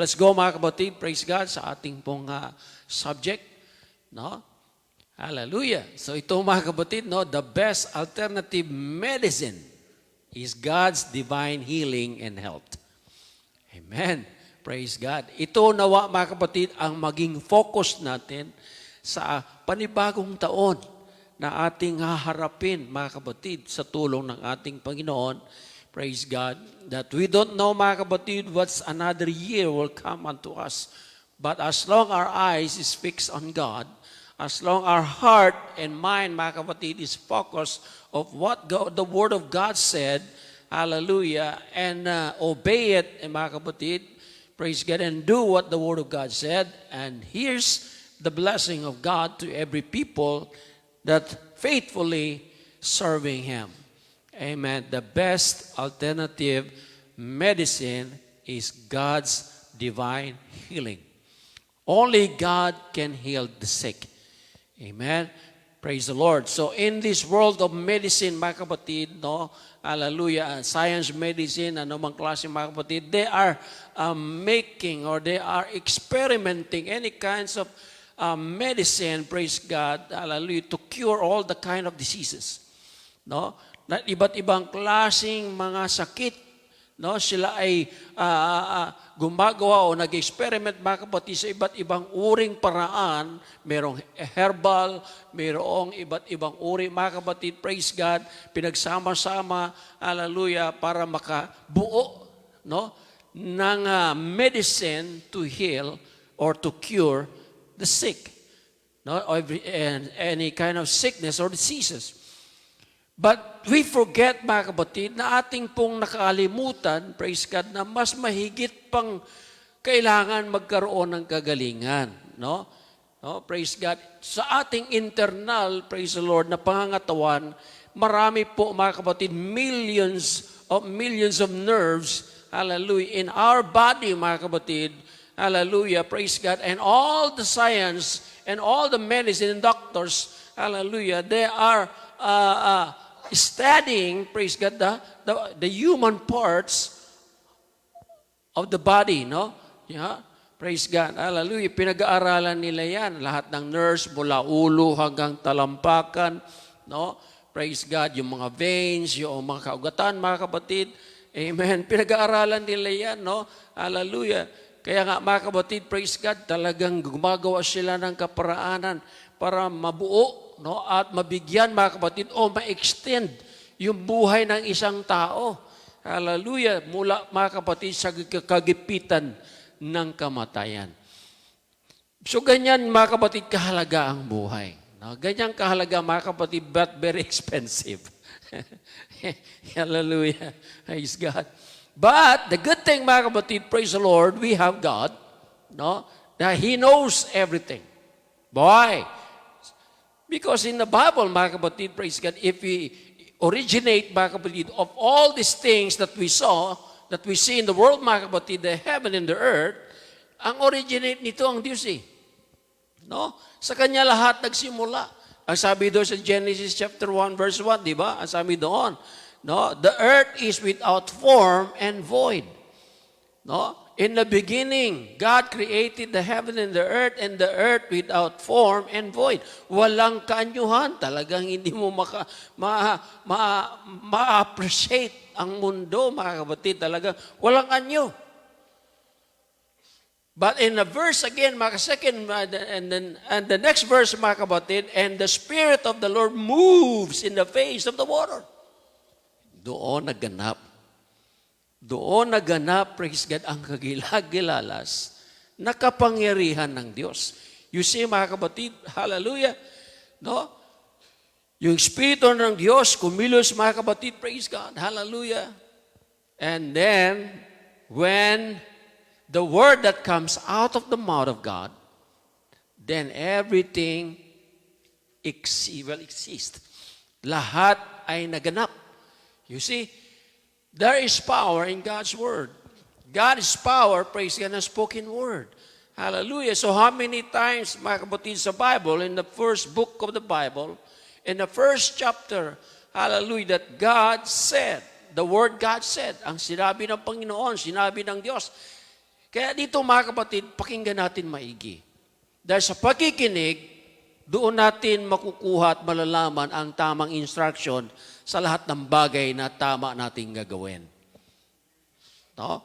let's go mga kapatid, praise God, sa ating pong subject. No? Hallelujah. So ito mga kapatid, no, the best alternative medicine is God's divine healing and health. Amen. Praise God. Ito nawa mga kapatid ang maging focus natin sa panibagong taon na ating haharapin mga kapatid sa tulong ng ating Panginoon. Praise God. That we don't know mga kapatid what's another year will come unto us. But as long our eyes is fixed on God, as long our heart and mind mga kapatid is focused of what God, the Word of God said, hallelujah, and obey it, mga kapatid, praise God, and do what the Word of God said. And here's the blessing of God to every people that faithfully serving Him. Amen. The best alternative medicine is God's divine healing. Only God can heal the sick. Amen. Praise the Lord. So in this world of medicine, mga kapatid, no, hallelujah, science, medicine, anumang klase mga kapatid, they are making or they are experimenting any kinds of medicine, praise God, hallelujah, to cure all the kind of diseases. No? Na iba't ibang klaseng mga sakit, no, sila ay gumagawa o nag-experiment mga kapatid sa iba't ibang uring paraan. Merong herbal, merong iba't ibang uri mga kapatid, praise God, pinagsama-sama, hallelujah, para makabuo, no, ng medicine to heal or to cure the sick, no, and any kind of sickness or diseases. But we forget, mga kapatid, na ating pong nakalimutan, praise God, na mas mahigit pang kailangan magkaroon ng kagalingan. No? No? Praise God. Sa ating internal, praise the Lord, na pangangatawan, marami po, mga kapatid, millions of nerves, hallelujah, in our body, mga kapatid, hallelujah, praise God, and all the science and all the medicine and doctors, hallelujah, they are studying, praise God, the human parts of the body, no? Yeah. Praise God. Hallelujah. Pinag-aaralan nila yan. Lahat ng nerves mula ulo hanggang talampakan, no? Praise God. Yung mga veins, yung mga kaugatan, mga kapatid. Amen. Pinag-aaralan nila yan, no? Hallelujah. Kaya nga, mga kapatid, praise God, talagang gumagawa sila ng kaparaanan para mabuo, no, at mabigyan, mga kapatid, o ma-extend yung buhay ng isang tao. Hallelujah. Mula, mga kapatid, sa kagipitan ng kamatayan. So, ganyan, mga kapatid, kahalaga ang buhay. No? Ganyan kahalaga, mga kapatid, but very expensive. Hallelujah. Praise God. But, the good thing, mga kapatid, praise the Lord, we have God, no, that He knows everything. Why? Because in the Bible, mga kapatid, praise God, if we originate, mga kapatid, of all these things that we saw, that we see in the world, mga kapatid, the heaven and the earth, ang originate nito ang Diyos eh. No? Sa Kanya lahat nagsimula. Ang sabi doon sa Genesis chapter 1, verse 1, di ba? Ang sabi doon, no? The earth is without form and void. No? In the beginning, God created the heaven and the earth without form and void. Walang kaanyuhan. Talagang hindi mo ma-appreciate ang mundo, mga kapatid. Talagang walang anyo. But in the verse again, mga second, and the next verse, mga kapatid, and the Spirit of the Lord moves in the face of the water. Doon naganap, praise God, ang kagilag-gilalas na kapangyarihan ng Diyos. You see, mga kapatid, hallelujah, no? Yung Espiritu ng Diyos, kumilos, mga kapatid, praise God, hallelujah. And then, when the word that comes out of the mouth of God, then everything exists. Lahat ay naganap. You see, there is power in God's word. God is power, praise God, na spoken word. Hallelujah. So how many times, mga kapatid, sa Bible, in the first book of the Bible, in the first chapter, hallelujah, that God said, the word God said, ang sinabi ng Panginoon, sinabi ng Diyos, Kaya dito mga kapatid, pakinggan natin maigi. Dahil sa pakikinig, doon natin makukuha at malalaman ang tamang instruction sa lahat ng bagay na tama nating gagawin. No?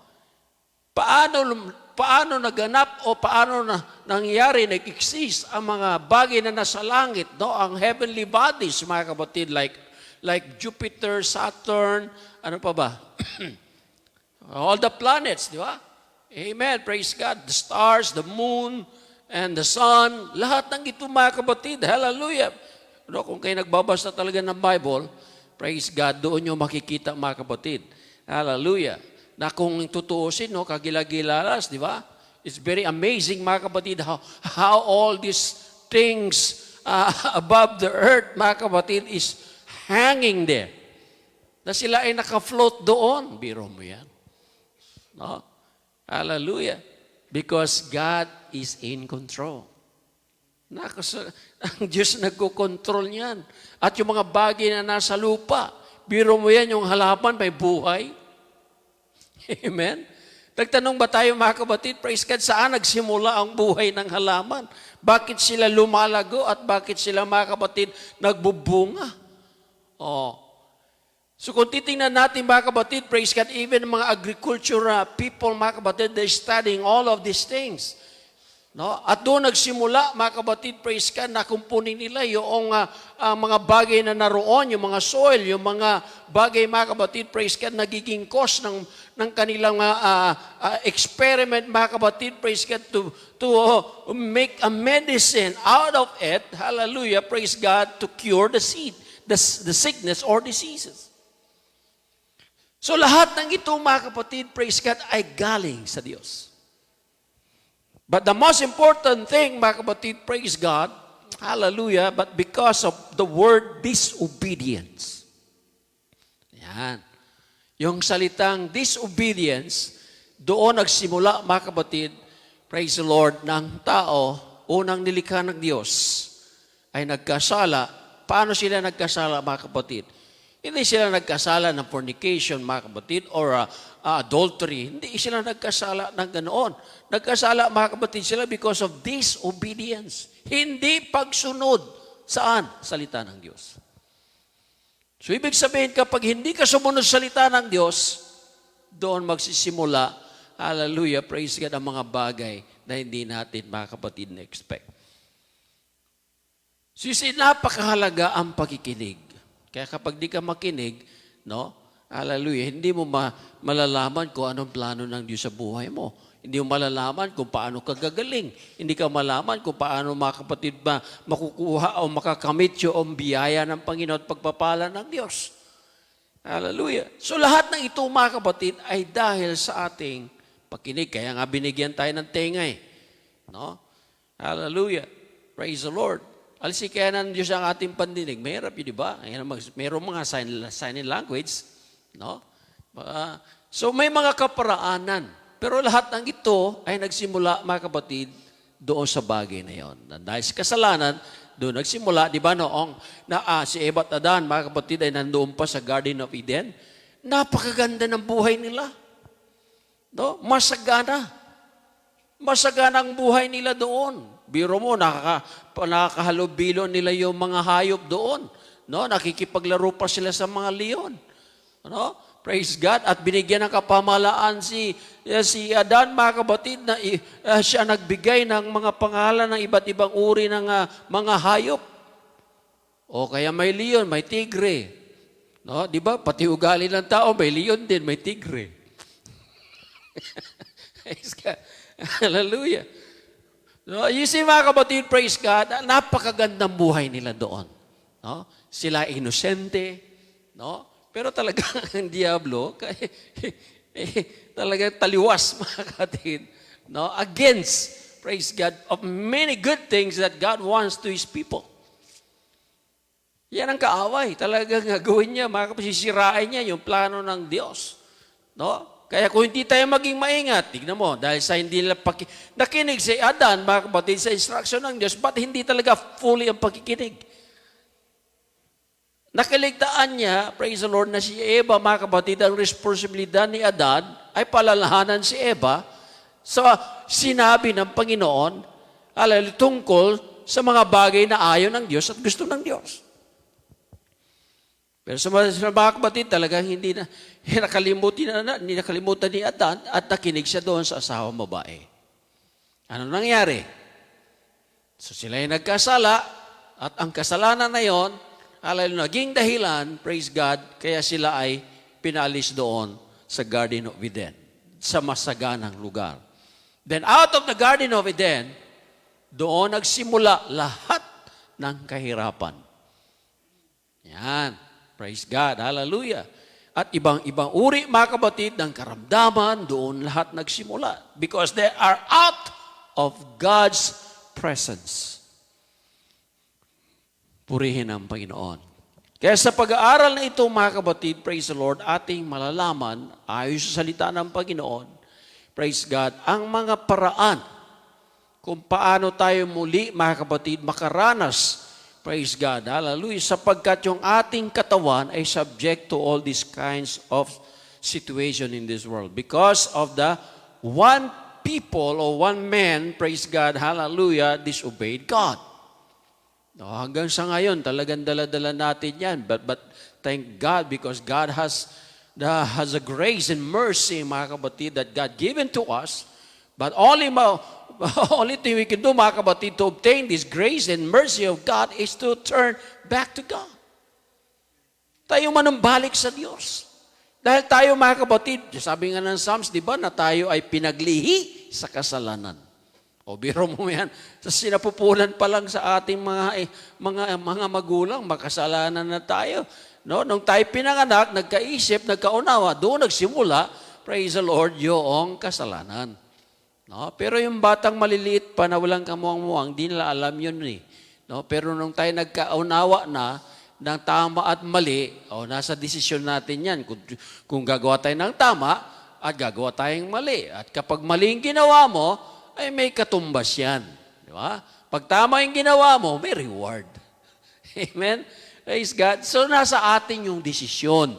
Paano naganap o paano nangyari, nag-exist ang mga bagay na nasa langit, no? Ang heavenly bodies, mga kapatid, like Jupiter, Saturn, ano pa ba? All the planets, di ba? Amen, praise God. The stars, the moon, and the sun, lahat ng ito mga kapatid, hallelujah. No, kung kayo nagbabasa talaga ng Bible, praise God, doon nyo makikita mga kapatid. Hallelujah. Na kung tutuusin, no, kagilagilalas, di ba? It's very amazing mga kapatid how all these things above the earth, mga kapatid, is hanging there. Na sila ay naka-float doon. Biro mo yan. No? Hallelujah. Because God is in control. Ang Diyos nagko-control niyan. At yung mga bagay na nasa lupa, biro mo yan, yung halaman may buhay. Amen? Nagtanong ba tayo mga kapatid, praise God, saan nagsimula ang buhay ng halaman? Bakit sila lumalago at bakit sila mga kapatid nagbubunga? Oh. So kung titingnan natin mga kapatid, praise God, even mga agriculture people, mga kapatid, they're studying all of these things. No? At doon nagsimula, mga kapatid, praise God, na kumpunin nila yung mga bagay na naroon, yung mga soil, yung mga bagay, mga kapatid, praise God, nagiging cause ng kanilang experiment, mga kapatid, praise God, to make a medicine out of it, hallelujah, praise God, to cure the sickness or diseases. So lahat ng ito, mga kapatid, praise God, ay galing sa Diyos. But the most important thing, mga kapatid, praise God, hallelujah, but because of the word disobedience. Yan. Yung salitang disobedience, doon nagsimula, mga kapatid, praise the Lord, ng tao, unang nilikha ng Diyos, ay nagkasala. Paano sila nagkasala, mga kapatid? Hindi sila nagkasala ng fornication, mga kapatid, or adultery. Hindi sila nagkasala ng ganoon. Nagkasala, mga kapatid, sila because of disobedience. Hindi pagsunod. Saan? Salita ng Diyos. So, ibig sabihin, kapag hindi ka sumunod salita ng Diyos, doon magsisimula, hallelujah, praise God, ang mga bagay na hindi natin, mga kapatid, na-expect. So, napakahalaga ang pakikinig. Kaya kapag di ka makinig, no? Hallelujah, hindi mo malalaman kung anong plano ng Diyos sa buhay mo. Hindi mo malalaman kung paano ka gagaling. Hindi ka malaman kung paano, mga kapatid, makukuha o makakamit yung biyaya ng Panginoon at pagpapala ng Diyos. Hallelujah. So lahat ng ito, mga kapatid, ay dahil sa ating pakinig. Kaya nga binigyan tayo ng tenga eh. No? Hallelujah. Praise the Lord. Alsi kaya ng Diyos ang ating pandinig. Mahirap yun, di ba? Mayroong mga sign language. No? So may mga kaparaanan. Pero lahat ng ito ay nagsimula, mga kapatid, doon sa bagay na yon. Dahil sa kasalanan, doon nagsimula, di ba noong si Eva at Adan, mga kapatid, ay nandoon pa sa Garden of Eden. Napakaganda ng buhay nila. No? Masagana. Masagana ang buhay nila doon. Biro mo, nakakahalubilo nila yung mga hayop doon. No? Nakikipaglaro pa sila sa mga leon. No? Praise God. At binigyan ng kapamalaan si Adan, mga kapatid, na siya nagbigay ng mga pangalan ng iba't ibang uri ng mga hayop. O kaya may leon, may tigre. No? Di ba? Pati ugali ng tao, may leon din, may tigre. Praise God. Hallelujah. No, you see, mga kapatid, praise God, napakagandang buhay nila doon. No? Sila inosente, no? Pero talaga ang diablo, talaga taliwas, mga kapatid, no? Against, praise God, of many good things that God wants to His people. Yan ang kaaway. Talagang gagawin niya, mga kapatid, sisirain niya yung plano ng Diyos. No? Kaya kung hindi tayo maging maingat, tignan mo, dahil sa hindi nakinig si Adan, mga kapatid, sa instruction ng Diyos, but hindi talaga fully ang pagkikinig. Nakiligtaan niya, praise the Lord, na si Eva, mga kapatid, ang responsibilidad ni Adan ay palalahanan si Eva So, sinabi ng Panginoon, tungkol sa mga bagay na ayaw ng Diyos at gusto ng Diyos. Pero sa mga kapatid, talagang hindi nakalimutan ni Adan at nakinig siya doon sa asawang babae. Ano nangyari? So sila ay nagkasala at ang kasalanan na yon, naging dahilan, praise God, kaya sila ay pinalis doon sa Garden of Eden, sa masaganang lugar. Then out of the Garden of Eden, doon nagsimula lahat ng kahirapan. Yan. Praise God. Hallelujah. At ibang-ibang uri, mga kapatid, ng karamdaman, doon lahat nagsimula. Because they are out of God's presence. Purihin ang Panginoon. Kaya sa pag-aaral na ito, mga kapatid, praise the Lord, ating malalaman, ayon sa salita ng Panginoon, praise God, ang mga paraan kung paano tayo muli, mga kapatid, makaranas. Praise God. Hallelujah. Sapagkat yung ating katawan ay subject to all these kinds of situation in this world. Because of the one people or one man, praise God, hallelujah, disobeyed God. No, hanggang sa ngayon, talagang dala-dala natin yan. But thank God because God has a grace and mercy, mga kapatid, that God given to us. But only thing we can do, mga kapatid, to obtain this grace and mercy of God is to turn back to God. Tayo manumbalik sa Diyos. Dahil tayo, mga kapatid, sabi nga ng Psalms, di ba, na tayo ay pinaglihi sa kasalanan. O biro mo yan, sa sinapupunan pa lang sa ating mga magulang, makasalanan na tayo. No? Nung tayo pinanganak, nagkaisip, nagkaunawa, doon nagsimula, praise the Lord, yung kasalanan. No? Pero yung batang maliliit pa na walang kamuang-muang, di nila alam yun eh. No? Pero nung tayo nagkaunawa na ng tama at mali, nasa desisyon natin yan. Kung gagawa tayo ng tama at gagawa tayong mali. At kapag mali yung ginawa mo, ay may katumbas yan. Di ba? Pag tama yung ginawa mo, may reward. Amen? Praise God. So nasa atin yung desisyon.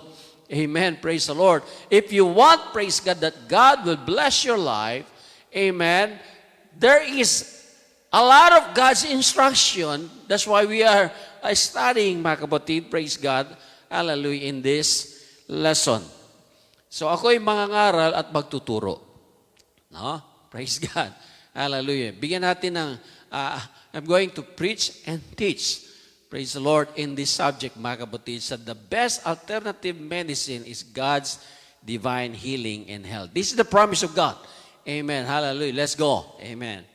Amen. Praise the Lord. If you want, praise God, that God will bless your life, amen. There is a lot of God's instruction. That's why we are studying, mga kapatid, praise God, hallelujah, in this lesson. So ako'y mangangaral at magtuturo. No? Praise God. Hallelujah. Bigyan natin ng, I'm going to preach and teach, praise the Lord, in this subject, mga kapatid, that the best alternative medicine is God's divine healing and health. This is the promise of God. Amen. Hallelujah. Let's go. Amen.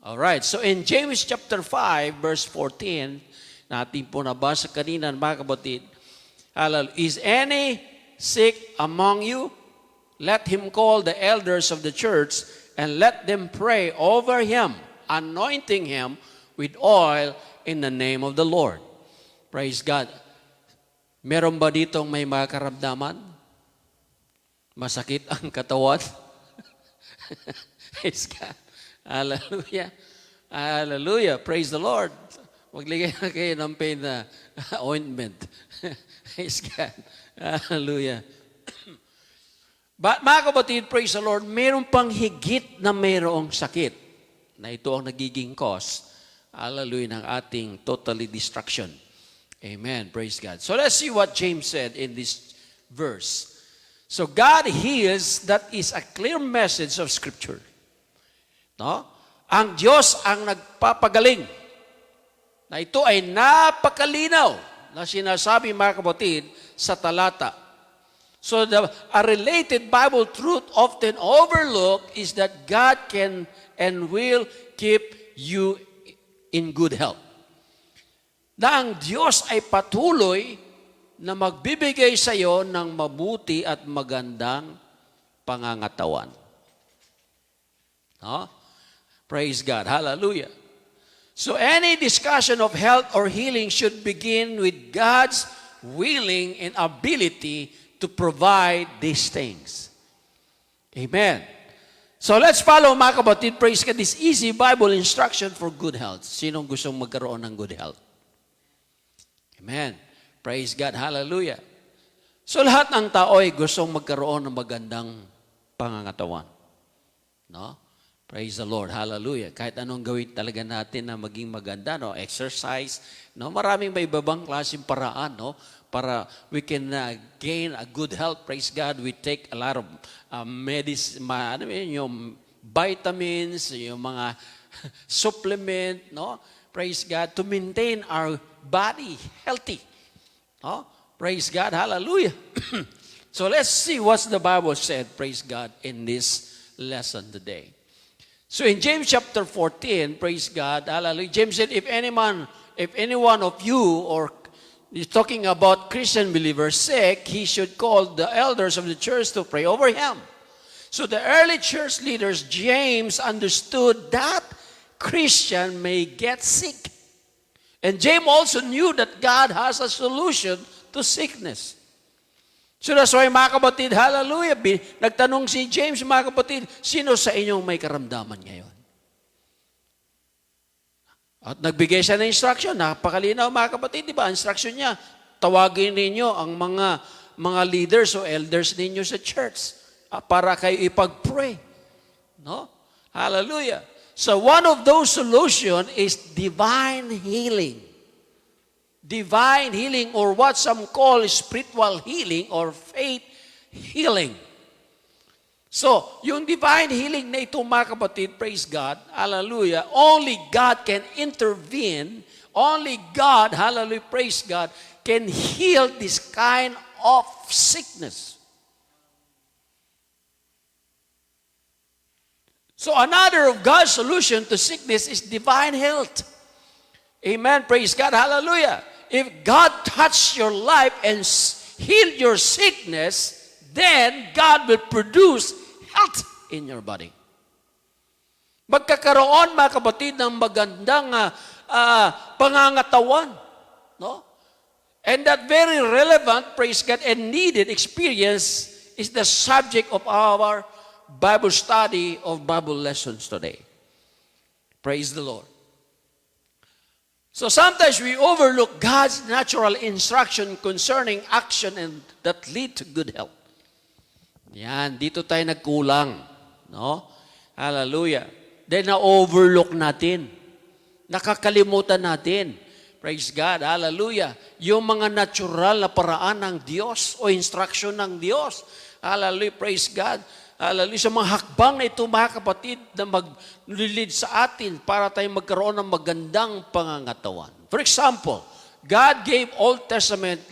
All right. So in James chapter 5, verse 14, natin po nabasa kanina, mga kapatid, hallelujah. Is any sick among you? Let him call the elders of the church and let them pray over him, anointing him with oil in the name of the Lord. Praise God. Meron ba ditong may mga karamdaman? Masakit ang katawan. Praise God. Hallelujah. Hallelujah. Praise the Lord. Maglagay na kayo ng pain na ointment. Praise God. Hallelujah. But mga kapatid, praise the Lord, meron pang higit na mayroong sakit na ito ang nagiging cause, hallelujah, ng ating totally destruction. Amen. Praise God. So let's see what James said in this verse. So God heals, that is a clear message of Scripture. No? Ang Diyos ang nagpapagaling. Na ito ay napakalinaw na sinasabi, mga kapatid, sa talata. So a related Bible truth often overlooked is that God can and will keep you in good health. Na ang Diyos ay patuloy na magbibigay sa iyo ng mabuti at magandang pangangatawan. No? Praise God. Hallelujah. So any discussion of health or healing should begin with God's willing and ability to provide these things. Amen. So let's follow, mga kapatid, praise God, this easy Bible instruction for good health. Sinong gustong magkaroon ng good health? Amen. Praise God. Hallelujah. So lahat ng tao ay gustong magkaroon ng magandang pangangatawan. No? Praise the Lord. Hallelujah. Kahit anong gawin talaga natin na maging maganda, no? Exercise, no? Maraming may ibabang klaseng paraan, no? Para we can gain a good health. Praise God. We take a lot of yung vitamins, yung mga supplement, no? Praise God, to maintain our body healthy. No? Praise God. Hallelujah. So let's see what the Bible said, praise God, in this lesson today. So in James chapter 14, praise God, hallelujah, James said, if any one of you, or he's talking about Christian believers sick, he should call the elders of the church to pray over him. So the early church leaders, James understood that Christian may get sick. And James also knew that God has a solution to sickness. So that's why, mga kapatid, hallelujah, nagtanong si James, mga kapatid, sino sa inyong may karamdaman ngayon? At nagbigay siya ng instruction, napakalinaw, mga kapatid, di ba? Instruction niya, tawagin ninyo ang mga leaders o elders ninyo sa church para kayo ipag-pray. No? Hallelujah. So one of those solutions is divine healing. Divine healing, or what some call spiritual healing or faith healing. So, yung divine healing na ito, mga kapatid, praise God, hallelujah, only God can intervene, only God, hallelujah, praise God, can heal this kind of sickness. So, another of God's solution to sickness is divine health. Amen, praise God, hallelujah. If God touched your life and healed your sickness, then God will produce health in your body. Magkakaroon, mga kapatid, ng magandang pangangatawan. No? And that very relevant, praise God, and needed experience is the subject of our Bible study of Bible lessons today. Praise the Lord. So sometimes we overlook God's natural instruction concerning action and that lead to good health. Yan, dito tayo nagkulang. No? Hallelujah. Then na-overlook natin. Nakakalimutan natin. Praise God. Hallelujah. Yung mga natural na paraan ng Diyos o instruction ng Diyos. Hallelujah. Praise God. Hallelujah. Sa mga hakbang na ito, mga kapatid, na mag-lead sa atin para tayo magkaroon ng magandang pangangatawan. For example, God gave Old Testament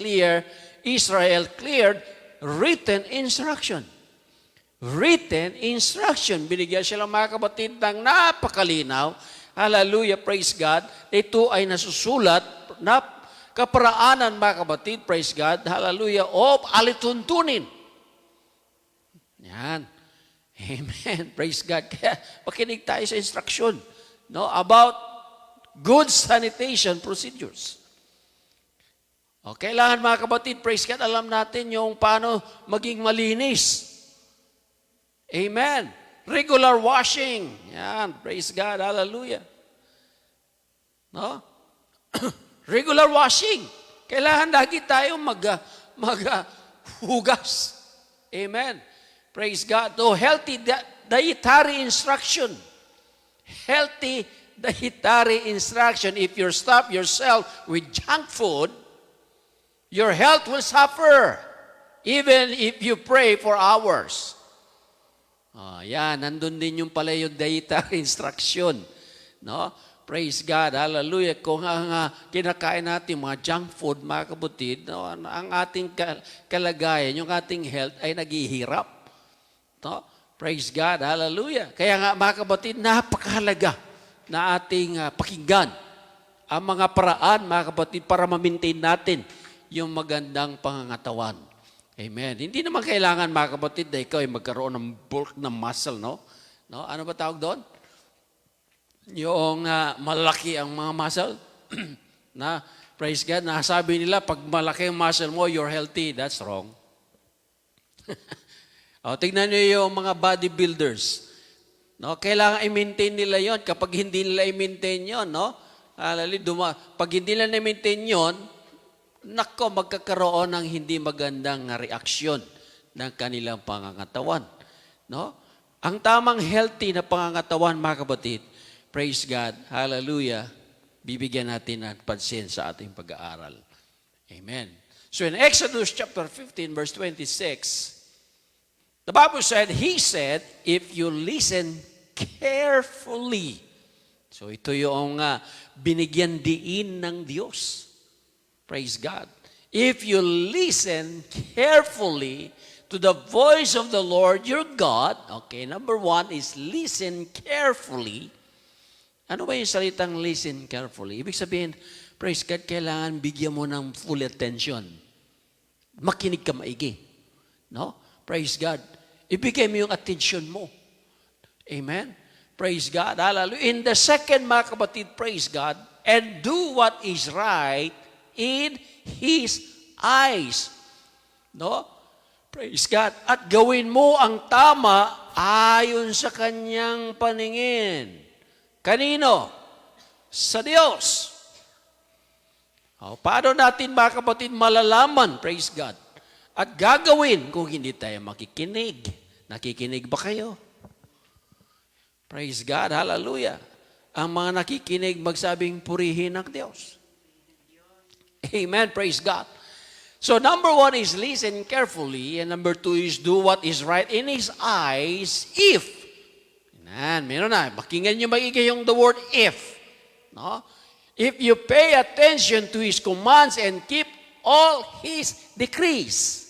Israel cleared written instruction. Written instruction. Binigyan sila, mga kapatid, ng napakalinaw. Hallelujah, praise God. Ito ay nasusulat na kaparaanan, mga kapatid, praise God. Hallelujah, of alituntunin. Yan. Amen. Praise God. Kaya makinig tayo sa instruction, no, about good sanitation procedures. O, kailangan, mga kapatid, praise God, alam natin yung paano maging malinis. Amen. Regular washing. Yan. Praise God. Hallelujah. No? Regular washing. Kailangan lagi tayo maghugas. Amen. Praise God. So, healthy dietary instruction. Healthy dietary instruction. If you stop yourself with junk food, your health will suffer. Even if you pray for hours. Yan, nandun din yung pala yung dietary instruction. No? Praise God, hallelujah. Kung ang kinakain natin mga junk food, mga kabutid, no, ang ating kalagayan, yung ating health ay naghihirap. No? Praise God, hallelujah. Kaya nga, mga kabutid, napakahalaga na ating pakinggan ang mga paraan, mga kapatid, para ma-maintain natin yung magandang pangangatawan. Amen. Hindi naman kailangan, mga kapatid, na ikaw ay magkaroon ng bulk ng muscle, no? No? Ano ba tawag doon? Yung malaki ang mga muscle. Na, praise God, nasabi nila, pag malaki ang muscle mo, you're healthy. That's wrong. Tignan niyo yung mga bodybuilders. No? Kailangan i-maintain nila yon. Kapag hindi nila i-maintain yon, no? Pag hindi nila i-maintain yon, nako, magkakaroon ng hindi magandang reaksyon ng kanilang pangangatawan. No? Ang tamang healthy na pangangatawan, mga kapatid, praise God, hallelujah, bibigyan natin ng pansin sa ating pag-aaral. Amen. So in Exodus chapter 15, verse 26, the Bible said, He said, if you listen carefully. So ito yung binigyan diin ng Diyos. Praise God. If you listen carefully to the voice of the Lord your God, okay, number one is listen carefully. Ano ba yung salitang listen carefully? Ibig sabihin, praise God, kailangan bigyan mo ng full attention. Makinig ka maigi. No? Praise God. Ibigay mo yung attention mo. Amen? Praise God. Hallelujah. In the second, mga kapatid, praise God, and do what is right in His eyes. No? Praise God. At gawin mo ang tama ayon sa Kanyang paningin. Kanino? Sa Diyos. Paano natin, mga kapatid, malalaman, praise God, at gagawin kung hindi tayo makikinig? Nakikinig ba kayo? Praise God, hallelujah. Ang mga nakikinig magsabing purihin ng Diyos. Amen, praise God. So number one is listen carefully, and number two is do what is right in His eyes if. Meron na. Pakinggan nyo maigi yung the word if. No? If you pay attention to His commands and keep all His decrees.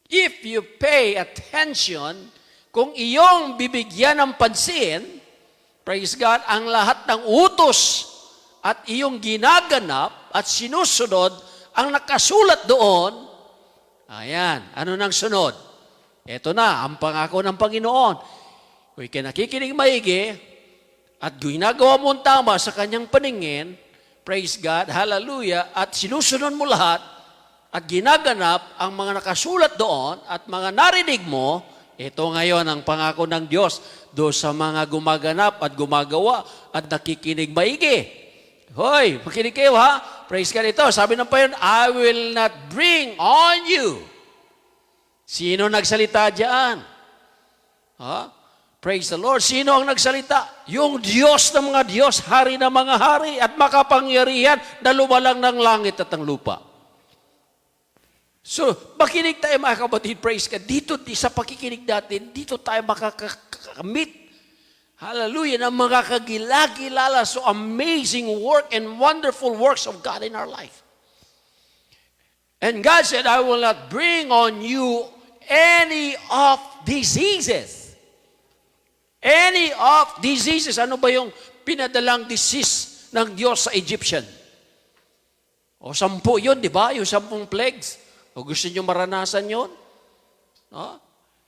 If you pay attention, kung iyong bibigyan ng pansin, praise God, ang lahat ng utos at iyong ginaganap at sinusunod ang nakasulat doon, ayan, ano nang sunod? Ito na, ang pangako ng Panginoon. Kung ikay nakikinig maigi, at ginagawa mo ang tama sa Kanyang paningin, praise God, hallelujah, at sinusunod mo lahat, at ginaganap ang mga nakasulat doon, at mga narinig mo, ito ngayon ang pangako ng Diyos do sa mga gumaganap at gumagawa at nakikinig maigi. Hoy, makinig kayo ha. Praise God ito. Sabi ng Panginoon, I will not bring on you. Sino nagsalita diyan? Ha? Praise the Lord. Sino ang nagsalita? Yung Diyos ng mga Diyos, hari ng mga hari, at makapangyarihan na lumalang ng langit at ang lupa. So, makinig tayo mga kapatid, praise God. Dito, sa pakikinig natin, dito tayo makakamit. Hallelujah, ng mga kagilagilala, so amazing work and wonderful works of God in our life. And God said, I will not bring on you any of diseases. Any of diseases. Ano ba yung pinadalang disease ng Diyos sa Egyptian? O 10 yun, di ba? Yung 10 plagues. O gusto nyo maranasan yun? No?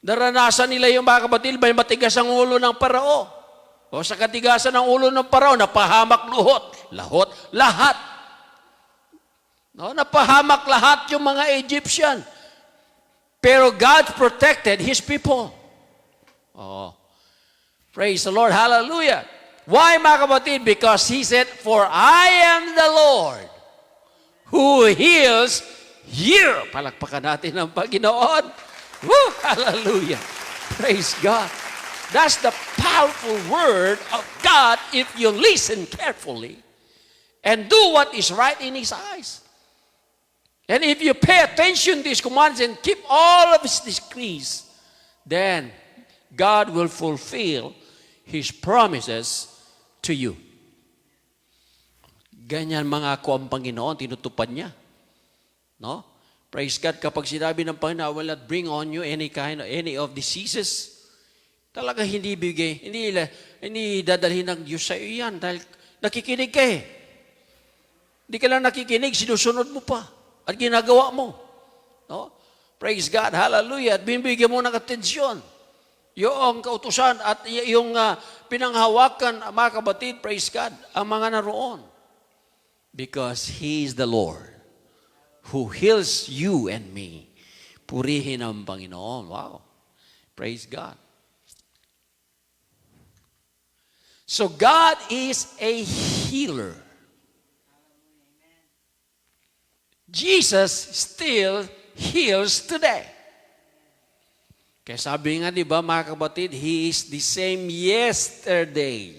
Naranasan nila yung mga kapatid, may matigas ang ulo ng Parao. O sa katigasan ng ulo ng Parao, napahamak lahat. No, napahamak lahat yung mga Egyptian. Pero God protected His people. Oh. Praise the Lord. Hallelujah. Why, mga kapatid? Because He said, for I am the Lord who heals you. Palakpakan natin ang Panginoon. Woo! Hallelujah. Praise God. That's the powerful word of God if you listen carefully and do what is right in His eyes. And if you pay attention to His commands and keep all of His decrees, then God will fulfill His promises to you. Ganyan mga ako ang Panginoon, tinutupad niya. No? Praise God, kapag sinabi ng Panginoon, I will not bring on you any of diseases, talaga hindi bigay, hindi dadalhin ng Diyos sa iyo yan dahil nakikinig ka eh. Hindi ka lang nakikinig, sinusunod mo pa at ginagawa mo. No? Praise God, hallelujah, at binibigyan mo ng atensyon. Yung kautusan at yung pinanghawakan, mga kapatid, praise God, ang mga naroon. Because He is the Lord who heals you and me. Purihin ang Panginoon. Wow. Praise God. So God is a healer. Jesus still heals today. Kaya sabi nga, di ba mga kapatid, He is the same yesterday,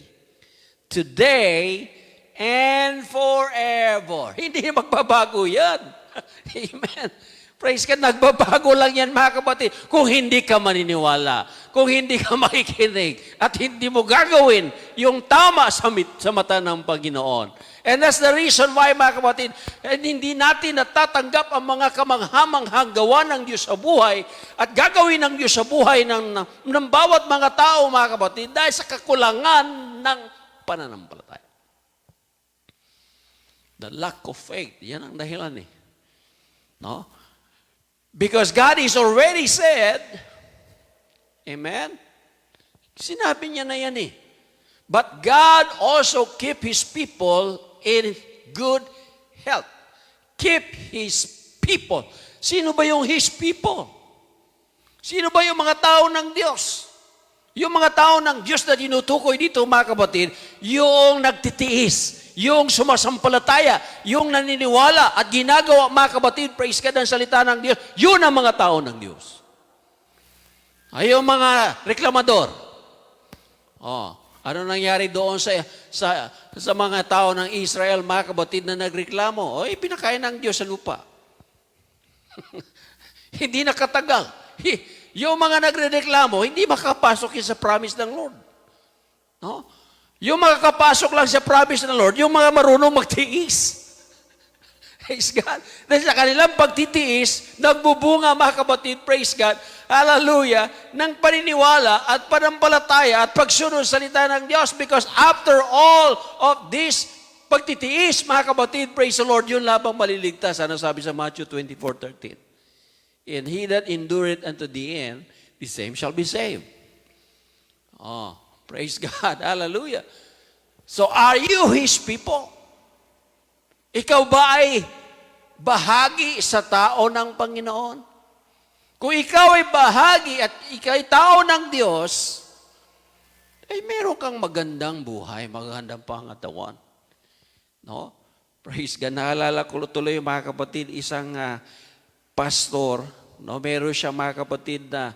today, and forever. Hindi magbabago yan. Amen. Praise God, nagbabago lang yan mga kapatid. Kung hindi ka maniniwala, kung hindi ka makikinig, at hindi mo gagawin yung tama sa mata ng Panginoon. And that's the reason why mga kapatid, hindi natin natatanggap ang mga kamanghamanghang gawa ng Diyos sa buhay at gagawin ng Diyos sa buhay ng bawat mga tao mga kapatid dahil sa kakulangan ng pananampalataya. The lack of faith, yan ang dahilan eh. No? Because God is already said, amen? Sinabi niya na yan eh. But God also keep His people in good health. Keep His people. Sino ba yung His people? Sino ba yung mga tao ng Diyos? Yung mga tao ng Diyos na dinutukoy dito, mga kapatid, yung nagtitiis, yung sumasampalataya, yung naniniwala at ginagawa, mga kapatid, praise God ang salita ng Diyos, yun ang mga tao ng Diyos. Ay, yung mga reklamador. Ano nangyari doon sa mga tao ng Israel, mga kapatid na nagreklamo? Pinakain ng Diyos sa lupa. Hindi nakatagal. Yung mga nagreklamo, hindi makapasok sa promise ng Lord. No? Yung makakapasok lang sa promise ng Lord, yung mga marunong magtiis. Praise God. Dahil sa kanilang pagtitiis, nagbubunga mga kapatid, praise God, hallelujah, ng paniniwala at panampalataya at pagsunod sa salita ng Diyos because after all of this pagtitiis, mga kapatid, praise the Lord, yun labang maliligtas. Ano sabi sa Matthew 24:13? And he that endureth unto the end, the same shall be saved. Praise God. Hallelujah. So are you His people? Ikaw ba ay bahagi sa tao ng Panginoon? Kung ikaw ay bahagi at ikaw ay tao ng Diyos, ay meron kang magandang buhay, magandang pangatawan. No? Praise God. Naalala ko tuloy mga kapatid, isang pastor, no? Meron siya mga kapatid na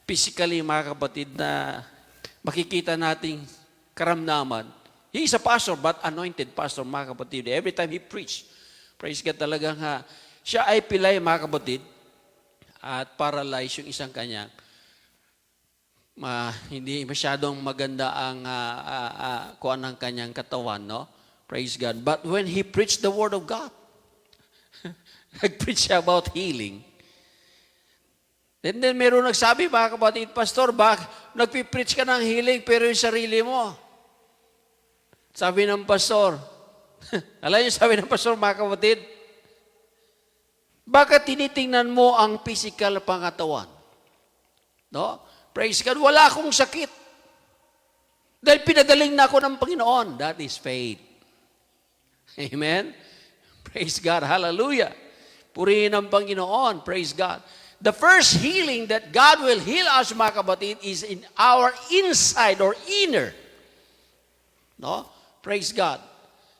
physically mga kapatid na makikita nating karamdaman. He is a pastor, but anointed pastor, mga kapatid. Every time he preach, praise God talagang siya ay pilay, mga kapatid, at paralyzed yung isang kanyang. Hindi masyadong maganda ang kuan ng kanyang katawan, no? Praise God. But when he preached the word of God, nag-preach siya about healing. And then meron nagsabi, mga kapatid, Pastor, nagpipreach ka ng healing pero yung sarili mo. Sabi ng pastor, alam niyo sabi ng pastor, mga kapatid, bakit tinitingnan mo ang physical pangatawan? No? Praise God, wala akong sakit. Dahil pinagaling na ako ng Panginoon. That is faith. Amen? Praise God, hallelujah. Purihin ang Panginoon, praise God. The first healing that God will heal us, mga kapatid, is in our inside or inner. No? Praise God.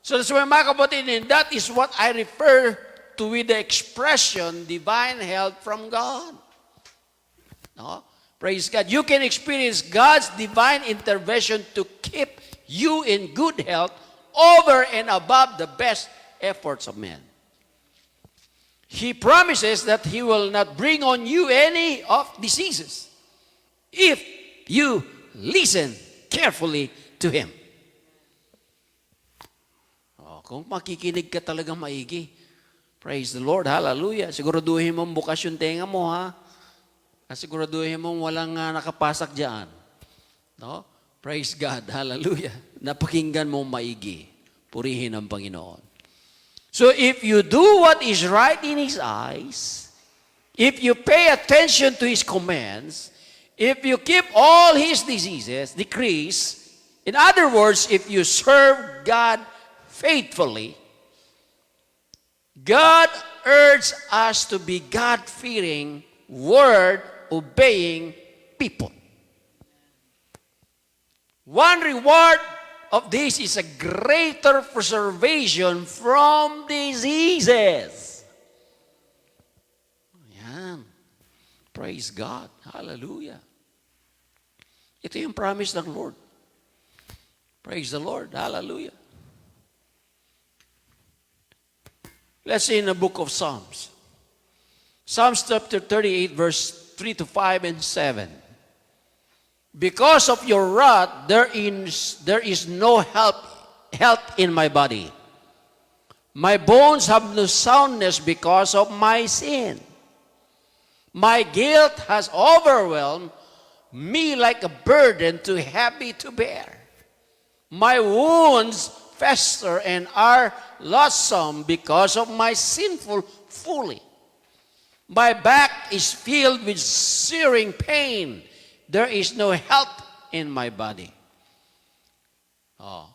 So that's why, mga kapatid, and that is what I refer to with the expression, divine help from God. No? Praise God. You can experience God's divine intervention to keep you in good health over and above the best efforts of men. He promises that He will not bring on you any of diseases if you listen carefully to Him. Kung makikinig ka talagang maigi, praise the Lord, hallelujah. Siguraduhin mong bukas yung tenga mo, ha? Siguraduhin mong walang nakapasak dyan. No? Praise God, hallelujah. Napakinggan mong maigi. Purihin ang Panginoon. So if you do what is right in His eyes, if you pay attention to His commands, if you keep all His decrees, in other words, if you serve God faithfully, God urges us to be God-fearing, word-obeying people. One reward of this is a greater preservation from diseases. Ayan. Praise God. Hallelujah. Ito yung promise ng Lord. Praise the Lord. Hallelujah. Let's see in the book of Psalms. Psalms chapter 38, verse 3 to 5 and 7. Because of your wrath, there is no health in my body. My bones have no soundness because of my sin. My guilt has overwhelmed me like a burden too heavy to bear. My wounds fester and are loathsome because of my sinful folly. My back is filled with searing pain. There is no health in my body. Oh.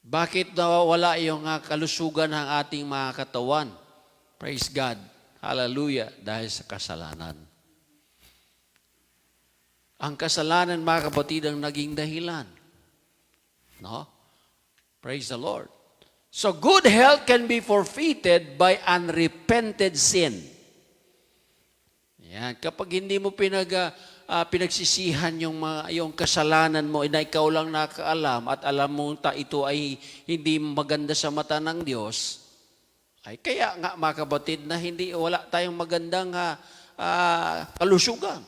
Bakit nawawala yung kalusugan ng ating mga katawan? Praise God. Hallelujah. Dahil sa kasalanan. Ang kasalanan, mga kapatid, ang naging dahilan. No? Praise the Lord. So good health can be forfeited by unrepented sin. Yan. Kapag hindi mo pinagsisihan yung kasalanan mo na ikaw lang nakaalam at alam mo ito ay hindi maganda sa mata ng Diyos, ay kaya nga mga kapatid na wala tayong magandang kalusugan.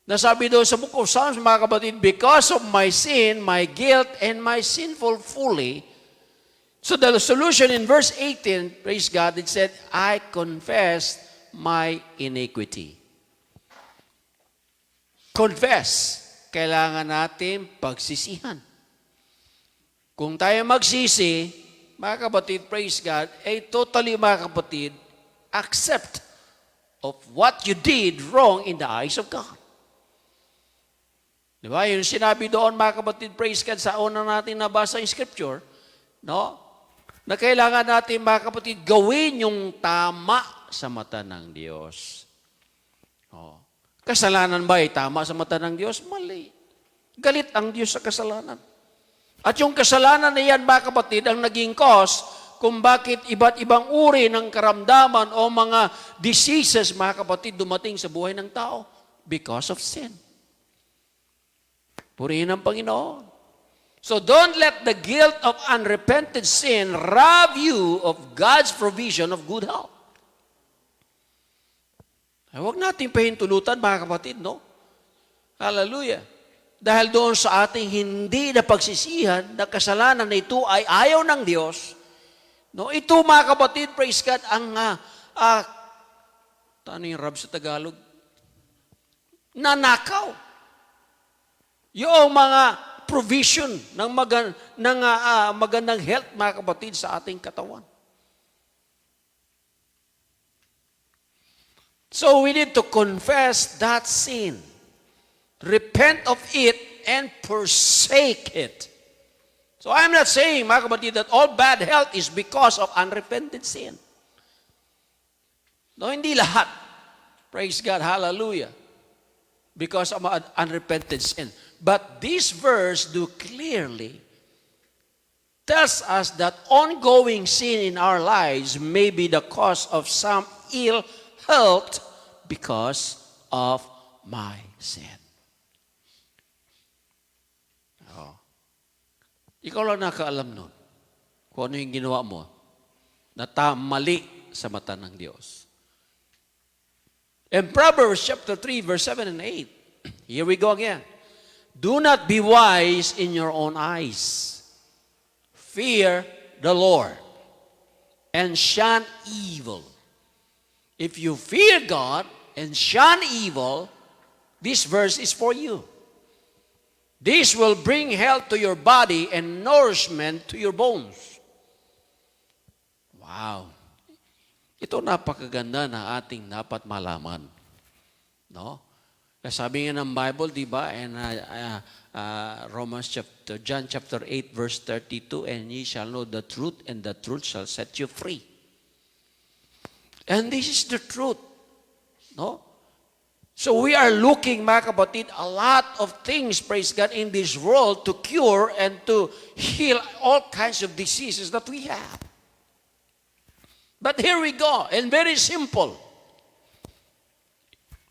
Nasabi doon sa book of Psalms, mga kapatid, because of my sin, my guilt, and my sinful folly. So the solution in verse 18, praise God, it said, I confess my iniquity. Confess. Kailangan natin pagsisihan. Kung tayo magsisi, mga kapatid, praise God, totally, mga kapatid, accept of what you did wrong in the eyes of God. Di ba? Yung sinabi doon, mga kapatid, praise God, sa una natin nabasa yung scripture, no? Na kailangan natin, mga kapatid, gawin yung tama sa mata ng Diyos. Oh. Kasalanan ba ay tama sa mata ng Diyos? Mali. Galit ang Diyos sa kasalanan. At yung kasalanan na yan, mga kapatid, ang naging cause kung bakit iba't ibang uri ng karamdaman o mga diseases, mga kapatid, dumating sa buhay ng tao because of sin. Purihin ang Panginoon. So don't let the guilt of unrepented sin rob you of God's provision of good health. Ay, huwag natin pahintulutan, mga kapatid, no? Hallelujah. Dahil doon sa ating hindi na pagsisihan na kasalanan na ito ay ayaw ng Diyos, no? Ito, mga kapatid, praise God, ang ano yung rab sa Tagalog? Nanakaw. Yung mga provision ng magandang health, mga kapatid, sa ating katawan. So we need to confess that sin. Repent of it and forsake it. So I'm not saying, mga kapatid, that all bad health is because of unrepented sin. No, hindi lahat. Praise God, hallelujah. Because of unrepented sin. But this verse do clearly tells us that ongoing sin in our lives may be the cause of some ill health because of my sin. Oh. Ikaw lang nakaalam nun kung ano yung ginawa mo na mali sa mata ng Diyos. In Proverbs chapter 3, verse 7 and 8, here we go again. Do not be wise in your own eyes. Fear the Lord and shun evil. If you fear God and shun evil, this verse is for you. This will bring health to your body and nourishment to your bones. Wow. Ito napakaganda na ating dapat malaman. No? Sabi nga ng Bible, di ba, in John chapter 8, verse 32, and ye shall know the truth, and the truth shall set you free. And this is the truth. No? So we are looking, mga kapatid, a lot of things, praise God, in this world to cure and to heal all kinds of diseases that we have. But here we go, and very simple.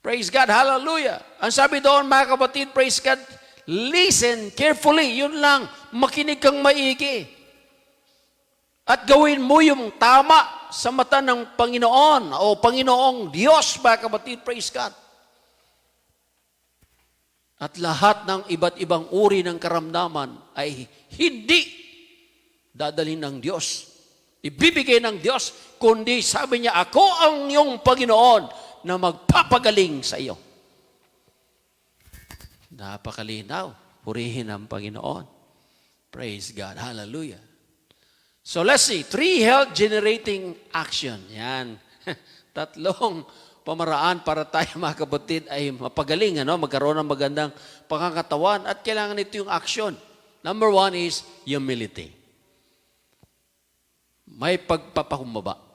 Praise God, hallelujah. Ang sabi doon, mga kapatid, praise God, listen carefully. Yun lang, makinig kang maigi. At gawin mo yung tama sa mata ng Panginoon o Panginoong Diyos, mga kapatid, praise God. At lahat ng iba't ibang uri ng karamdaman ay hindi dadalhin ng Diyos. Ibibigay ng Diyos, kundi sabi niya, ako ang iyong Panginoon na magpapagaling sa iyo. Napakalinaw. Purihin ang Panginoon. Praise God. Hallelujah. So let's see. 3 health-generating action. Yan. Tatlong pamaraan para tayo, mga kapatid, ay mapagaling, magkaroon ng magandang pangangatawan. At kailangan ito yung action. Number 1 is humility. May pagpapakumbaba.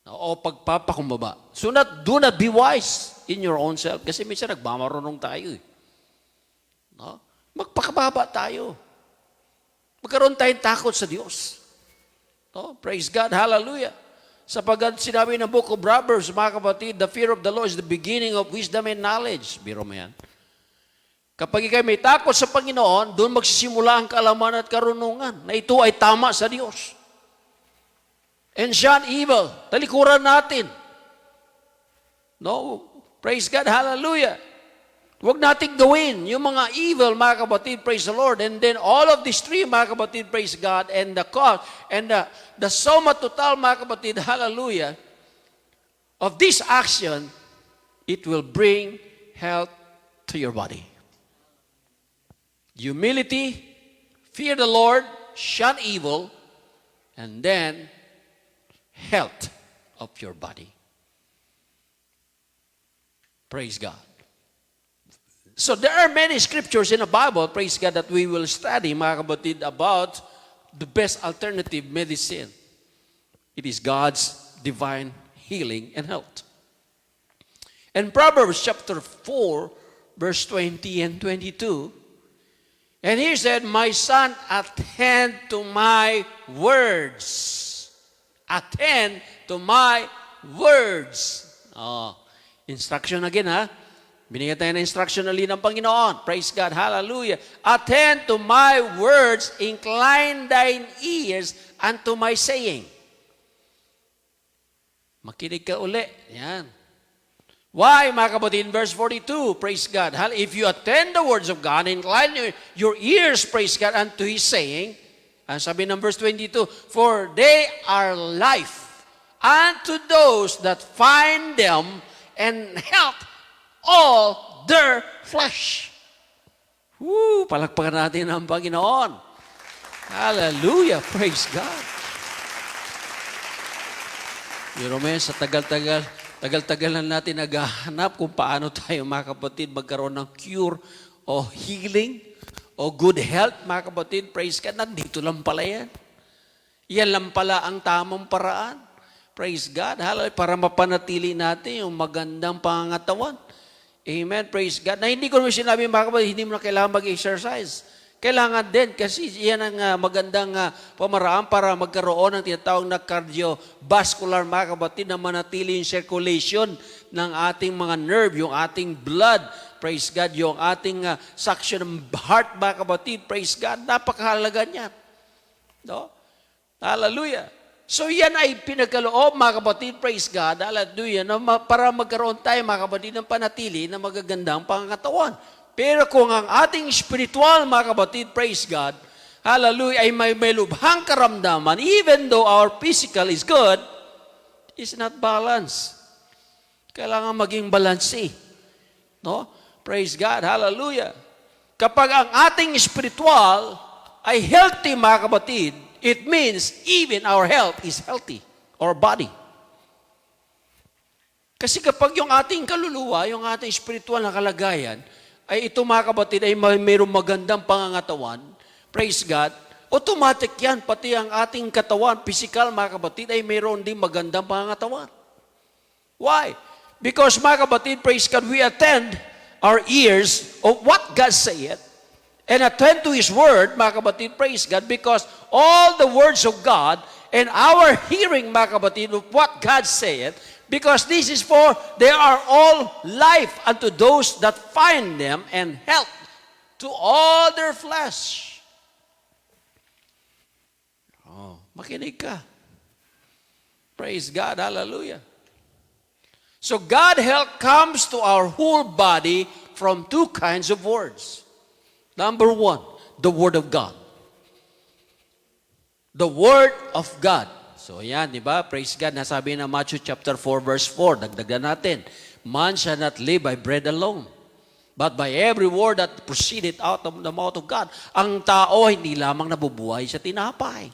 O pagpapakumbaba. So do not be wise in your own self. Kasi minsan nagmamarunong tayo. No? Magpakababa tayo. Magkaroon tayong takot sa Diyos. No? Praise God. Hallelujah. Sapagat sinabi ng Book of Proverbs, mga kapatid, the fear of the Lord is the beginning of wisdom and knowledge. Biro mo yan. Kapag ikay may takot sa Panginoon, doon magsisimula ang kaalaman at karunungan na ito ay tama sa Diyos. And shun evil. Talikuran natin. No? Praise God. Hallelujah. Huwag natin gawin yung mga evil, mga kapatid, praise the Lord. And then all of these 3, mga kapatid, praise God, and the cause, and the suma total, mga kapatid, hallelujah, of this action, it will bring health to your body. Humility, fear the Lord, shun evil, and then health of your body. Praise God. So there are many scriptures in the Bible, praise God, that we will study, mga kapatid, about the best alternative medicine. It is God's divine healing and health. In Proverbs chapter 4, verse 20 and 22, and he said, my son, attend to my words. Attend to my words. Oh, instruction again, ha? Binigyan tayo ng instruction ulit ng Panginoon. Praise God. Hallelujah. Attend to my words, incline thine ears unto my saying. Makinig ka uli. Yan. Why, mga kapatid? In verse 42, praise God. If you attend the words of God, incline your ears, praise God, unto His saying, ang sabi ng verse 22, for they are life unto those that find them, and health all their flesh. Woo! Palakpakan natin ang Panginoon. Hallelujah! Praise God! Pero may sa tagal-tagal na natin naghahanap kung paano tayo, mga kapatid, magkaroon ng cure o healing o good health, mga kapatid. Praise God! Nandito lang pala yan. Yan lang pala ang tamang paraan. Praise God! Hallelujah! Para mapanatili natin yung magandang pangangatawan. Amen. Praise God. Na hindi ko naman sinabi, mga kapatid, hindi mo na kailangan mag-exercise. Kailangan din kasi yan ang magandang pamaraan para magkaroon ng tinatawag na cardiovascular, mga kapatid, na manatili yung circulation ng ating mga nerve, yung ating blood. Praise God. Yung ating suction ng heart, mga kapatid. Praise God. Napakahalaga niyan. No? Hallelujah. So yan ay pinagkaloob, mga kapatid, praise God, hallelujah, para magkaroon tayo, mga kapatid, ng panatili na magagandang pangangatawan. Pero kung ang ating spiritual, mga kapatid, praise God, hallelujah, ay may lubhang karamdaman, even though our physical is good, is not balanced. Kailangan maging balanse. No? Praise God, hallelujah. Kapag ang ating spiritual ay healthy, mga kapatid, it means even our health is healthy, our body. Kasi kapag yung ating kaluluwa, yung ating spiritual na kalagayan, ay ito, mga kapatid, ay mayroong magandang pangangatawan, praise God, automatic yan, pati ang ating katawan, physical, mga kapatid, ay mayroon din magandang pangangatawan. Why? Because, mga kapatid, praise God, we attend our ears of what God saith, and attend to His Word, mga kapatid, praise God, because all the words of God and our hearing, mga kapatid, of what God saith, Because this is for, they are all life unto those that find them and health to all their flesh. Oh, makinig ka. Praise God, hallelujah. So God health comes to our whole body from two kinds of words. Number one, the Word of God. The Word of God. So yan, di ba? Praise God. Nasabi na Matthew chapter 4 verse 4. Dagdagan natin. Man shall not live by bread alone, but by every word that proceeded out of the mouth of God. Ang tao hindi lamang nabubuhay sa tinapay,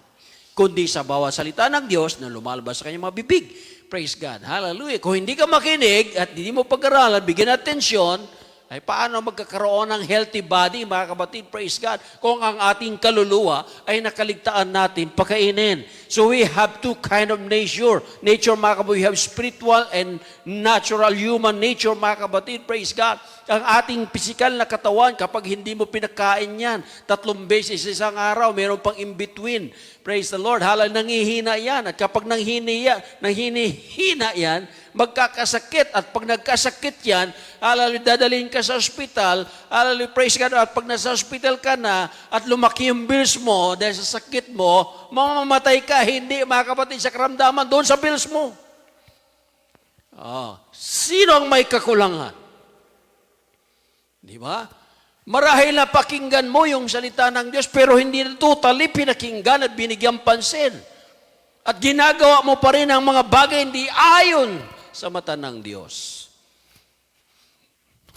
kundi sa bawat salita ng Diyos na lumalabas sa kanyang mga bibig. Praise God. Hallelujah. Kung hindi ka makinig at hindi mo pag-aralan, bigyan atensyon, ay paano magkakaroon ng healthy body, mga kapatid, praise God, kung ang ating kaluluwa ay nakaligtaan natin pakainin. So we have two kind of nature. Nature, mga kapatid, we have spiritual and natural human nature, mga kapatid, praise God. Ang ating physical na katawan, kapag hindi mo pinakain yan, 3 beses isang araw, mayroon pang in-between. Praise the Lord. Halal, nangihina yan. At kapag nanghihina yan, magkakasakit. At pag nagkasakit yan, halal, dadalhin ka sa ospital. Halal, praise God. At pag nasa ospital ka na, at lumaki yung bills mo, dahil sa sakit mo, mamamatay ka. Hindi, mga kapatid, sa karamdaman, doon sa bills mo. Sino ang may kakulangan? Di ba? Marahil na pakinggan mo yung salita ng Diyos, pero hindi na totally pinakinggan at binigyan pansin. At ginagawa mo pa rin ang mga bagay hindi ayon sa mata ng Diyos.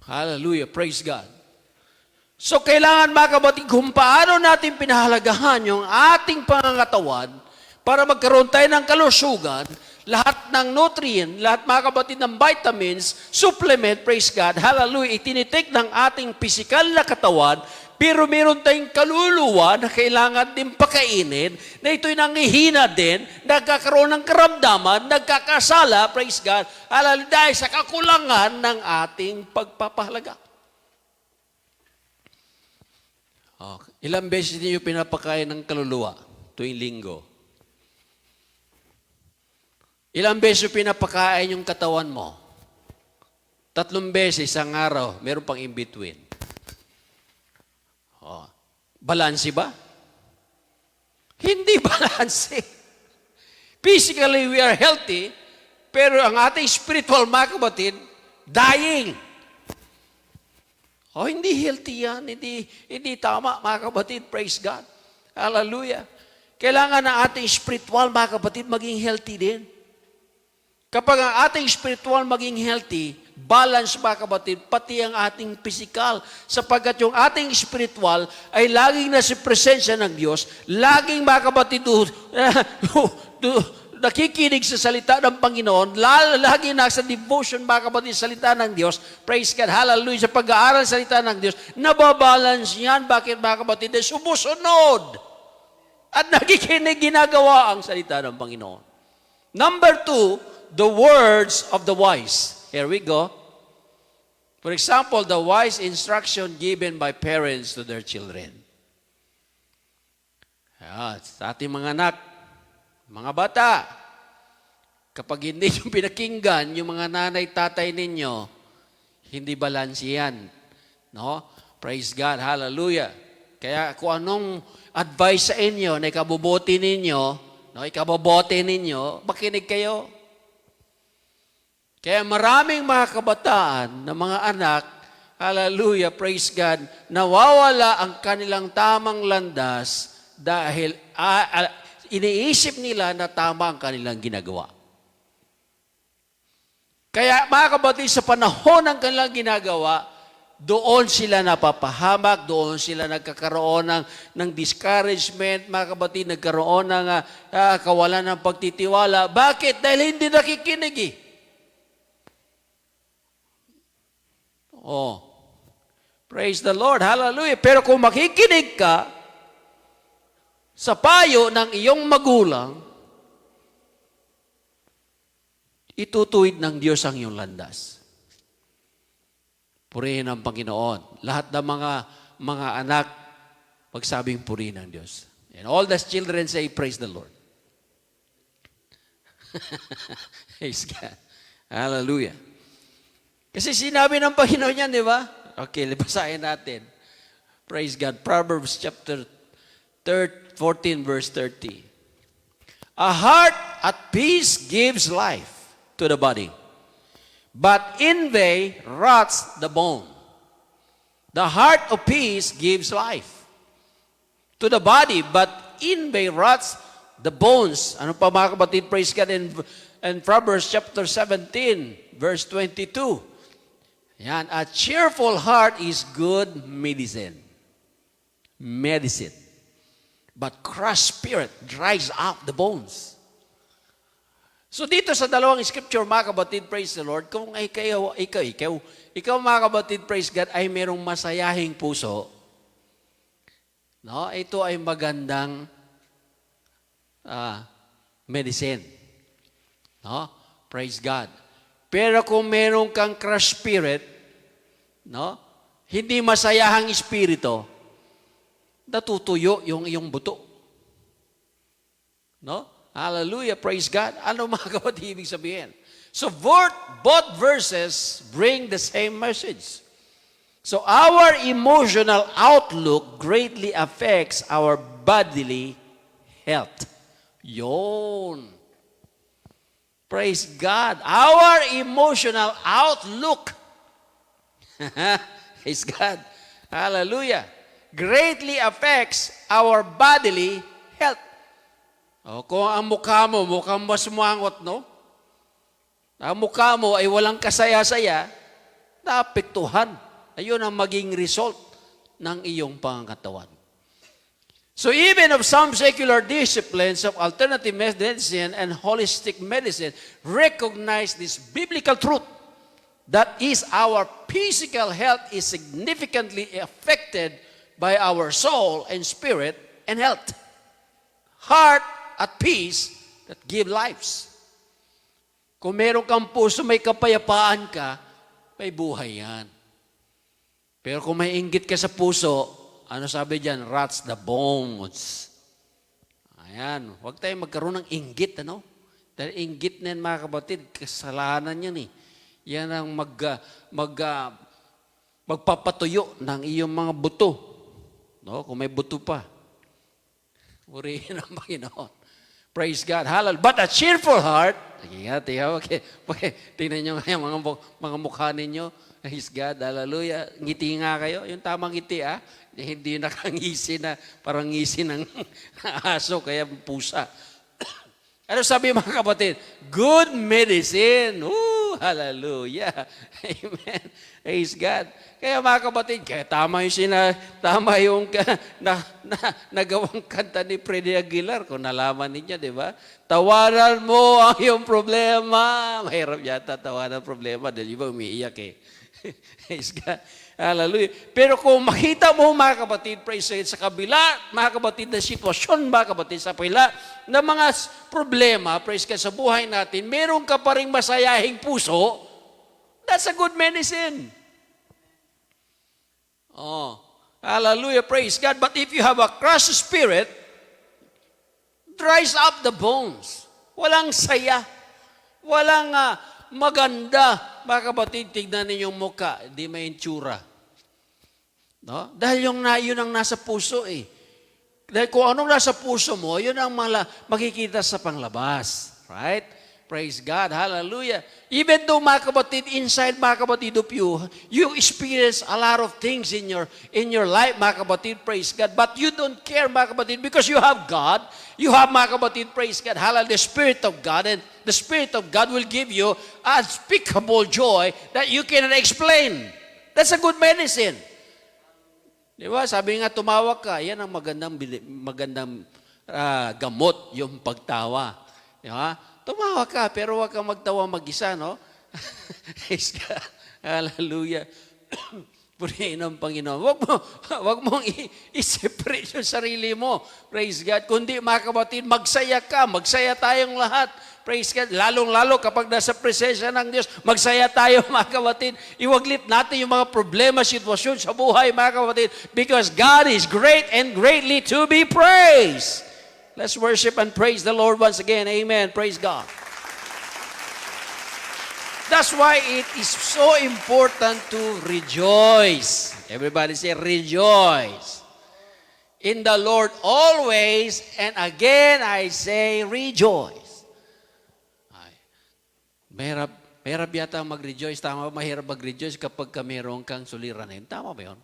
Hallelujah. Praise God. So, kailangan, mga kapatid, kung paano natin pinahalagahan yung ating pangangatawan para magkaroon tayo ng kalusugan, lahat ng nutrient, lahat, mga kapatid, ng vitamins, supplement, praise God, hallelujah, itinitik ng ating physical na katawan, pero meron tayong kaluluwa na kailangan din pakainin, na ito'y nangihina din, nagkakaroon ng karamdaman, nagkakasala, praise God, hallelujah, dahil sa kakulangan ng ating pagpapahalaga. Ilang beses niyo pinapakain ng kaluluwa tuwing linggo? Ilang beses pinapakain yung katawan mo? 3 beses isang araw, meron pang in-between. Balanse ba? Hindi balanse. Physically, we are healthy, pero ang ating spiritual, mga kapatid, dying. Hindi healthy yan. Hindi tama, mga kapatid. Praise God. Hallelujah. Kailangan ng ating spiritual, mga kapatid, maging healthy din. Kapag ang ating spiritual maging healthy, balance, mga kapatid, pati ang ating physical. Sapagkat yung ating spiritual ay laging nasa presensya ng Diyos, laging, mga kapatid, nakikinig sa salita ng Panginoon, lagi nasa devotion, mga kapatid, sa salita ng Diyos. Praise God, hallelujah, sa pag-aaral sa salita ng Diyos, nababalance yan. Bakit, mga kapatid? Sumusunod. At nakikinig, ginagawa ang salita ng Panginoon. Number 2, the words of the wise. Here we go. For example, the wise instruction given by parents to their children. Sa ating mga anak, mga bata, kapag hindi yung pinakinggan, yung mga nanay, tatay ninyo, hindi balanse yan. No? Praise God, hallelujah. Kaya kung anong advice sa inyo na ikabubuti ninyo, no, ikabobote ninyo, makinig kayo. Kaya maraming mga kabataan na mga anak, hallelujah, praise God, nawawala ang kanilang tamang landas dahil iniisip nila na tama ang kanilang ginagawa. Kaya mga kapatid, sa panahon ng kanilang ginagawa, doon sila napapahamak, doon sila nagkakaroon ng discouragement, mga kapatid, nagkaroon ng kawalan ng pagtitiwala. Bakit? Dahil hindi nakikinig eh. Praise the Lord, hallelujah. Pero kung makikinig ka sa payo ng iyong magulang, itutuwid ng Diyos ang iyong landas. Purihin ang Panginoon. Lahat ng mga anak, magsabing purihin ang Diyos. And all the children say, praise the Lord. Praise God. Hallelujah. Kasi sinabi ng Panginoon yan, di ba? Okay, basahin natin. Praise God. Proverbs chapter 14, verse 30. A heart at peace gives life to the body, but envy rots the bone. The heart of peace gives life to the body, but envy rots the bones. Ano pa mga kapatid? Praise God. In Proverbs chapter 17, verse 22. Yan, a cheerful heart is good medicine. Medicine. But crushed spirit dries up the bones. So dito sa dalawang scripture, mga kapatid, praise the Lord, kung ikaw mga kapatid, praise God, ay merong masayahing puso, no? Ito ay magandang medicine. No? Praise God. Pero kung meron kang crushed spirit, no? Hindi masayahang espiritu, natutuyo yung iyong buto. No? Hallelujah, praise God. Ano mga kapatid ibig sabihin? So both verses bring the same message. So our emotional outlook greatly affects our bodily health. Yon. Praise God. Our emotional outlook. Praise God. Hallelujah. Greatly affects our bodily health. O, kung ang mukha mo, mukhang masmangot, no? Ang mukha mo ay walang kasaya-saya, naapektuhan. Ayun ang maging result ng iyong pangangatawan. So even of some secular disciplines of alternative medicine and holistic medicine recognize this biblical truth that is our physical health is significantly affected by our soul and spirit and health. Heart at peace that give lives. Kung meron kang puso, may kapayapaan ka, may buhay yan. Pero kung may inggit ka sa puso, ano sabi dyan? Rots the bones. Ayan. Huwag tayong magkaroon ng inggit, ano? Dahil inggit na yan, mga kapatid, kasalanan yan eh. Yan ang magpapatuyo ng iyong mga buto. No? Kung may buto pa. Purihin ang Panginoon. Praise God. Hallelujah. But a cheerful heart, okay. Tingnan nyo nga yung mga mukha ninyo. Praise God. Hallelujah. Ngiti nga kayo. Yung tamang ngiti, hindi nakangisi na parang ngisi ng aso, kaya pusa. Ano sabi mga kapatid? Good medicine. Hallelujah. Amen. Praise God. Kaya mga kapatid, kaya tama yung nagawang kanta ni Freddy Aguilar, kung nalaman ninyo, di ba? Tawanan mo ang iyong problema. Mahirap yata tawanan ang problema dahil iba umiiyak eh. Praise God. Hallelujah. Pero kung makita mo mga kapatid, praise God, sa kabila, mga kapatid, na sitwasyon, mga kapatid, sa kabila ng mga problema, praise God, sa buhay natin, meron ka pa rin masayahing puso, that's a good medicine. Oh, hallelujah, praise God. But if you have a crushed spirit, dries up the bones. Walang saya. Walang maganda. Mga kapatid, tignan ninyong muka, di may itsura. No? Dahil yun ang nasa puso eh. Dahil kung anong nasa puso mo, yun ang makikita sa panglabas. Right? Praise God. Hallelujah. Even though, mga kapatid, inside, mga kapatid of you experience a lot of things in your life, mga kapatid, praise God. But you don't care, mga kapatid, because you have God. You have, mga kapatid, praise God, hallelujah, the Spirit of God. And the Spirit of God will give you unspeakable joy that you cannot explain. That's a good medicine. Di ba? Sabi nga, tumawag ka. Yan ang magandang gamot, yung pagtawa. Di ba? Tumawa ka, pero huwag kang magtawa mag-isa, no? Hallelujah. Purihin ang Panginoon. Huwag mong i-separate yung sarili mo. Praise God. Kundi, mga kapatid, magsaya ka. Magsaya tayong lahat. Praise God. Lalong-lalo kapag nasa presensya ng Diyos, magsaya tayo, mga kapatid. Iwaglit natin yung mga problema, sitwasyon sa buhay, mga kapatid. Because God is great and greatly to be praised. Let's worship and praise the Lord once again. Amen. Praise God. That's why it is so important to rejoice. Everybody say, rejoice. In the Lord always, and again I say, rejoice. Ay, mahirap yata mag-rejoice. Tama ba? Mahirap mag-rejoice kapag mayroon kang suliranin. Tama ba yun?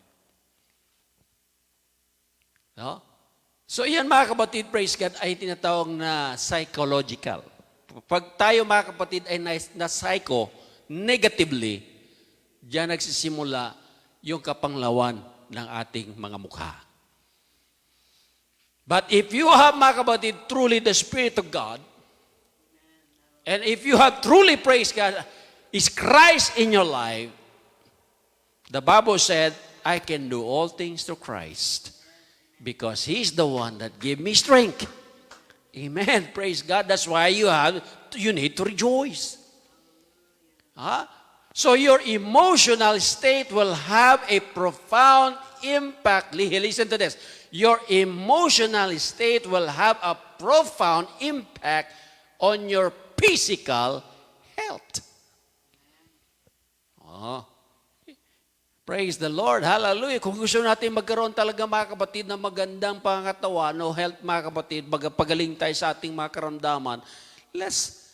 No? So yan mga kapatid, praise God, ay tinatawag na psychological. Pag tayo mga kapatid ay na-psycho negatively, diyan nagsisimula yung kapanglawan ng ating mga mukha. But if you have mga kapatid truly the Spirit of God, and if you have truly, praise God, is Christ in your life, the Bible said, I can do all things through Christ. Because He's the one that gave me strength. Amen. Praise God. That's why you need to rejoice. Huh? So your emotional state will have a profound impact. Listen to this. Your emotional state will have a profound impact on your physical health. Oh. Praise the Lord. Hallelujah. Kung gusto natin magkaroon talaga mga kapatid ng magandang pangatawan o health mga kapatid, pagaling tayo sa ating mga karamdaman, let's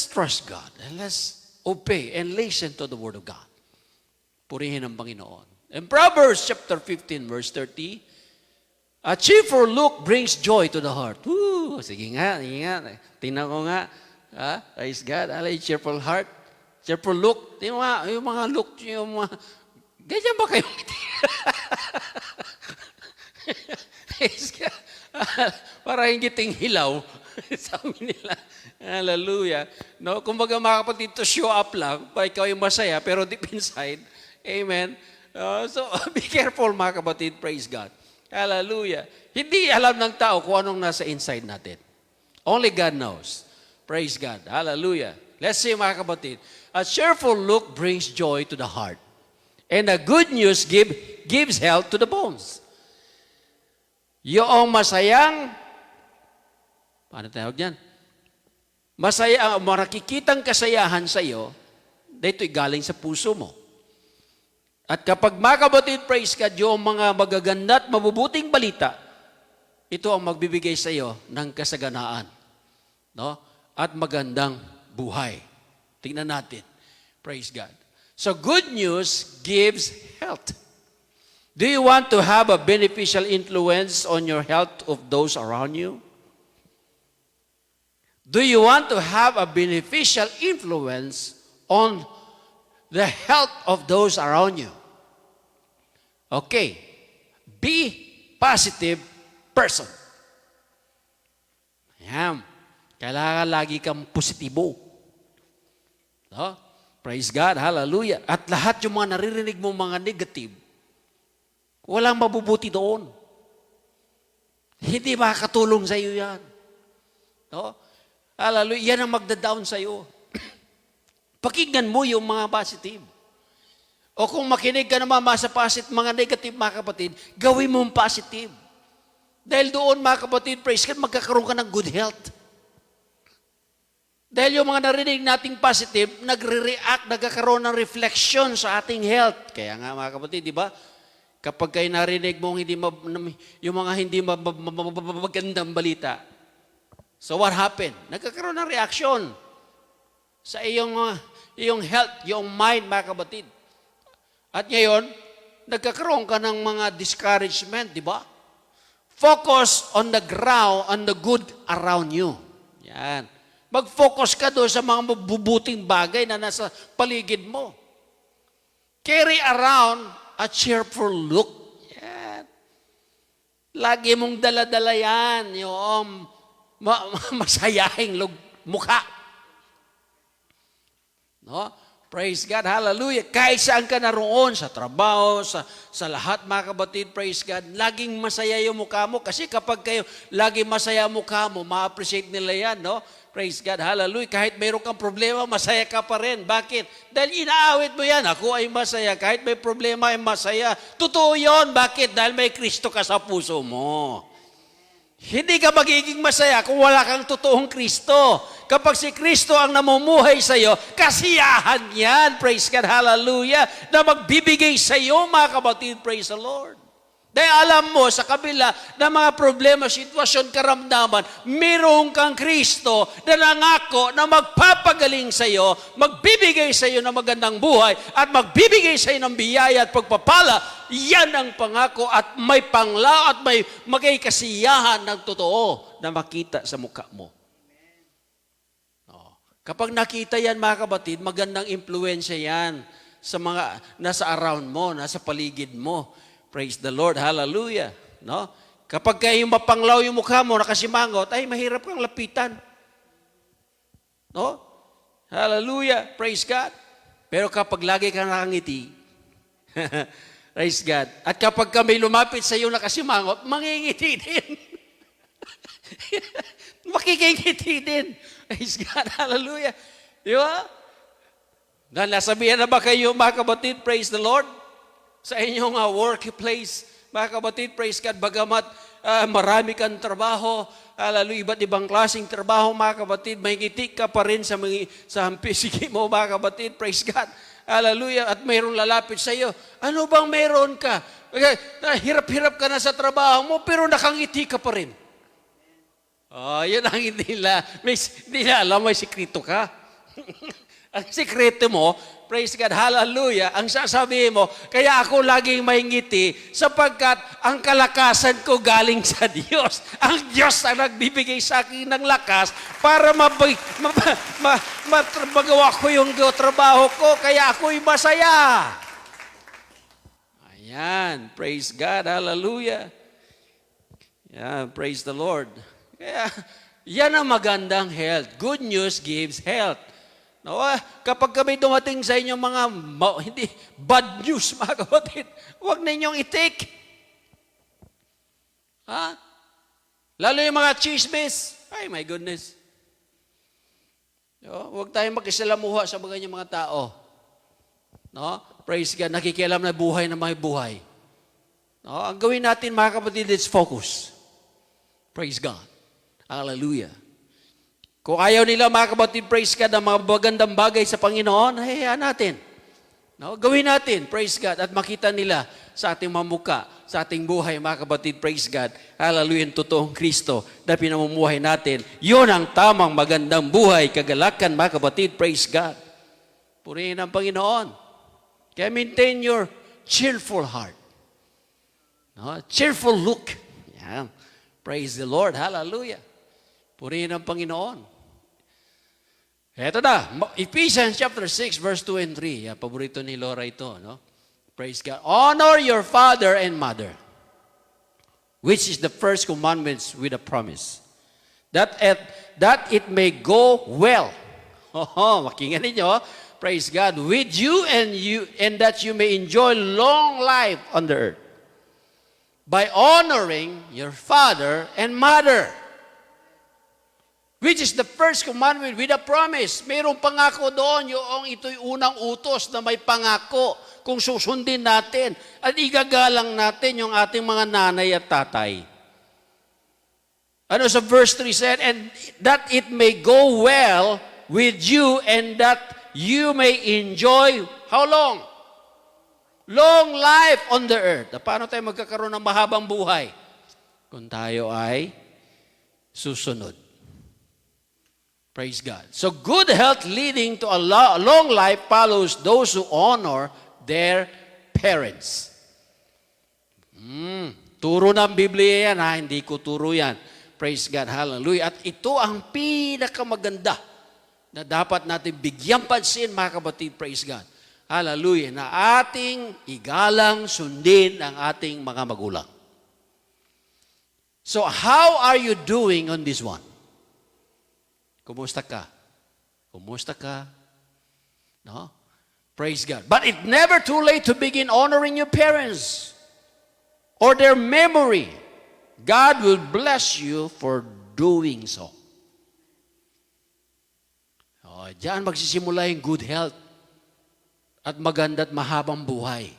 trust God and let's obey and listen to the Word of God. Purihin ang Panginoon. In Proverbs chapter 15 verse 30, a cheerful look brings joy to the heart. Woo! Sige nga. Tingnan ko nga. Praise God. Cheerful heart. Cheerful look. Yung mga look, yung mga, ganyan ba kayo? Para hingiting hilaw. Sabi nila. Hallelujah. No? Kumbaga mga kapatid, to show up lang, pa ikaw yung masaya, pero deep inside, amen. So, be careful mga kapatid, praise God. Hallelujah. Hindi alam ng tao kung anong nasa inside natin. Only God knows. Praise God. Hallelujah. Let's see mga kapatid. A cheerful look brings joy to the heart. And a good news gives health to the bones. Yung masayang, paano tawag yan? Masaya, marakikitang kasayahan sa iyo, dito'y galing sa puso mo. At kapag mga kapatid, praise God, yung mga magaganda at mabubuting balita, ito ang magbibigay sa iyo ng kasaganaan. No? At magandang buhay. Tingnan natin. Praise God. So good news gives health. Do you want to have a beneficial influence on your health of those around you? Do you want to have a beneficial influence on the health of those around you? Okay. Be positive person. Ayan. Kailangan lagi kang positibo. No? Praise God, hallelujah. At lahat yung mga naririnig mo mga negative, walang mabubuti doon. Hindi makakatulong sa iyo yan. No? Hallelujah, yan ang magda-down sa iyo. Pakinggan mo yung mga positive. O kung makinig ka naman sa mga negative mga kapatid, gawin mo yung positive. Dahil doon mga kapatid, praise God, magkakaroon ka ng good health. Dahil yung mga narinig nating positive, nagre-react, nagkakaroon ng reflection sa ating health. Kaya nga mga kapatid, di ba? Kapag kayo narinig mong yung mga hindi magandang balita, so what happened? Nagkakaroon ng reaction sa iyong health, iyong mind, mga kapatid. At ngayon, nagkakaroon ka ng mga discouragement, di ba? Focus on the ground, on the good around you. Yan. Mag-focus ka doon sa mga mabubuting bagay na nasa paligid mo. Carry around a cheerful look. Yan. Lagi mong dala-dala yan, yung masayahing mukha. No? Praise God, hallelujah. Kahit saan ka naroon, sa trabaho, sa lahat mga kapatid, praise God, laging masaya yung mukha mo. Kasi kapag kayo laging masaya ang mukha mo, ma-appreciate nila yan, no? Praise God, hallelujah. Kahit mayroon kang problema, masaya ka pa rin. Bakit? Dahil inaawit mo yan. Ako ay masaya. Kahit may problema ay masaya. Totoo yun. Bakit? Dahil may Kristo ka sa puso mo. Hindi ka magiging masaya kung wala kang totoong Kristo. Kapag si Kristo ang namumuhay sa iyo, kasiyahan yan, praise God, hallelujah, na magbibigay sa iyo, mga kapatid, praise the Lord. Dahil alam mo, sa kabila ng mga problema, sitwasyon, karamdaman, mayroon kang Kristo na nangako na magpapagaling sa iyo, magbibigay sa iyo ng magandang buhay, at magbibigay sa iyo ng biyaya at pagpapala. Yan ang pangako at may pangla at may magay kasiyahan ng totoo na makita sa mukha mo. Kapag nakita yan, mga kapatid, magandang impluensya yan sa mga nasa around mo, nasa paligid mo. Praise the Lord, hallelujah. No? Kapag kayo mapanglaw yung mukha mo, nakasimangot, ay mahirap kang lapitan. No? Hallelujah, praise God. Pero kapag lagi kang nakangiti, praise God. At kapag may lumapit sa iyo nakasimangot, mangingiti din. Makikingiti din. Praise God, hallelujah. Di ba? Nasabihan na ba kayo, mga kapatid, praise the Lord? Sa inyong workplace, mga kapatid, praise God, bagamat marami kang trabaho, hallelujah, iba't ibang klaseng trabaho, mga kapatid, may ngiti ka pa rin sa pisigi mo, mga kapatid, praise God, hallelujah, at mayroong lalapit sa iyo. Ano bang meron ka? Hirap-hirap ka na sa trabaho mo, pero nakangiti ka pa rin. Yun ang hindi nila alam, may sikrito ka. Ang sikreto mo, praise God, hallelujah, ang sasabihin mo, kaya ako laging may ngiti sapagkat ang kalakasan ko galing sa Diyos. Ang Diyos ang nagbibigay sa akin ng lakas para magawa ko yung trabaho ko, kaya ako'y masaya. Ayan, praise God, hallelujah. Yeah, praise the Lord. Kaya, yan ang magandang health. Good news gives health. No, kapag kami dumating sa inyong mga hindi bad news, mga kapatid, huwag ninyong i-take. Lalo yung mga chismis. Ay, my goodness. Huwag tayong makisalamuha sa mga tao. No? Praise God, nakikialam na buhay na may buhay. No? Ang gawin natin, mga kapatid, is focus. Praise God. Hallelujah. Kung ayaw nila, mga kapatid, praise God, ang mga magandang bagay sa Panginoon, hayaan natin. No? Gawin natin, praise God, at makita nila sa ating mamuka, sa ating buhay, mga kapatid, praise God, hallelujah, yung totoong Kristo na pinamumuhay natin. Yun ang tamang magandang buhay, kagalakan, mga kapatid, praise God. Purihin ang Panginoon. Kaya maintain your cheerful heart. No? Cheerful look. Yeah. Praise the Lord, hallelujah. Purihin ang Panginoon. Eto na, Ephesians chapter 6, verse 2 and 3. Yan, paborito ni Laura ito, no? Praise God. Honor your father and mother, which is the first commandments with a promise, that it may go well. Makinggan ninyo, praise God, with you and that you may enjoy long life on the earth, by honoring your father and mother. Which is the first commandment with a promise. Mayroong pangako doon, yung ito'y unang utos na may pangako kung susundin natin at igagalang natin yung ating mga nanay at tatay. Ano sa verse 3 said, and that it may go well with you and that you may enjoy, how long? Long life on the earth. Paano tayo magkakaroon ng mahabang buhay? Kung tayo ay susunod. Praise God. So good health leading to a long life follows those who honor their parents. Turo ng Biblia yan, hindi ko turo yan. Praise God, hallelujah. At ito ang pinakamaganda na dapat natin bigyan pansin, mga kapatid, praise God. Hallelujah, na ating igalang sundin ang ating mga magulang. So how are you doing on this one? Kumusta ka? Kumusta ka? No? Praise God. But it's never too late to begin honoring your parents or their memory. God will bless you for doing so. Diyan magsisimula yung good health at maganda at mahabang buhay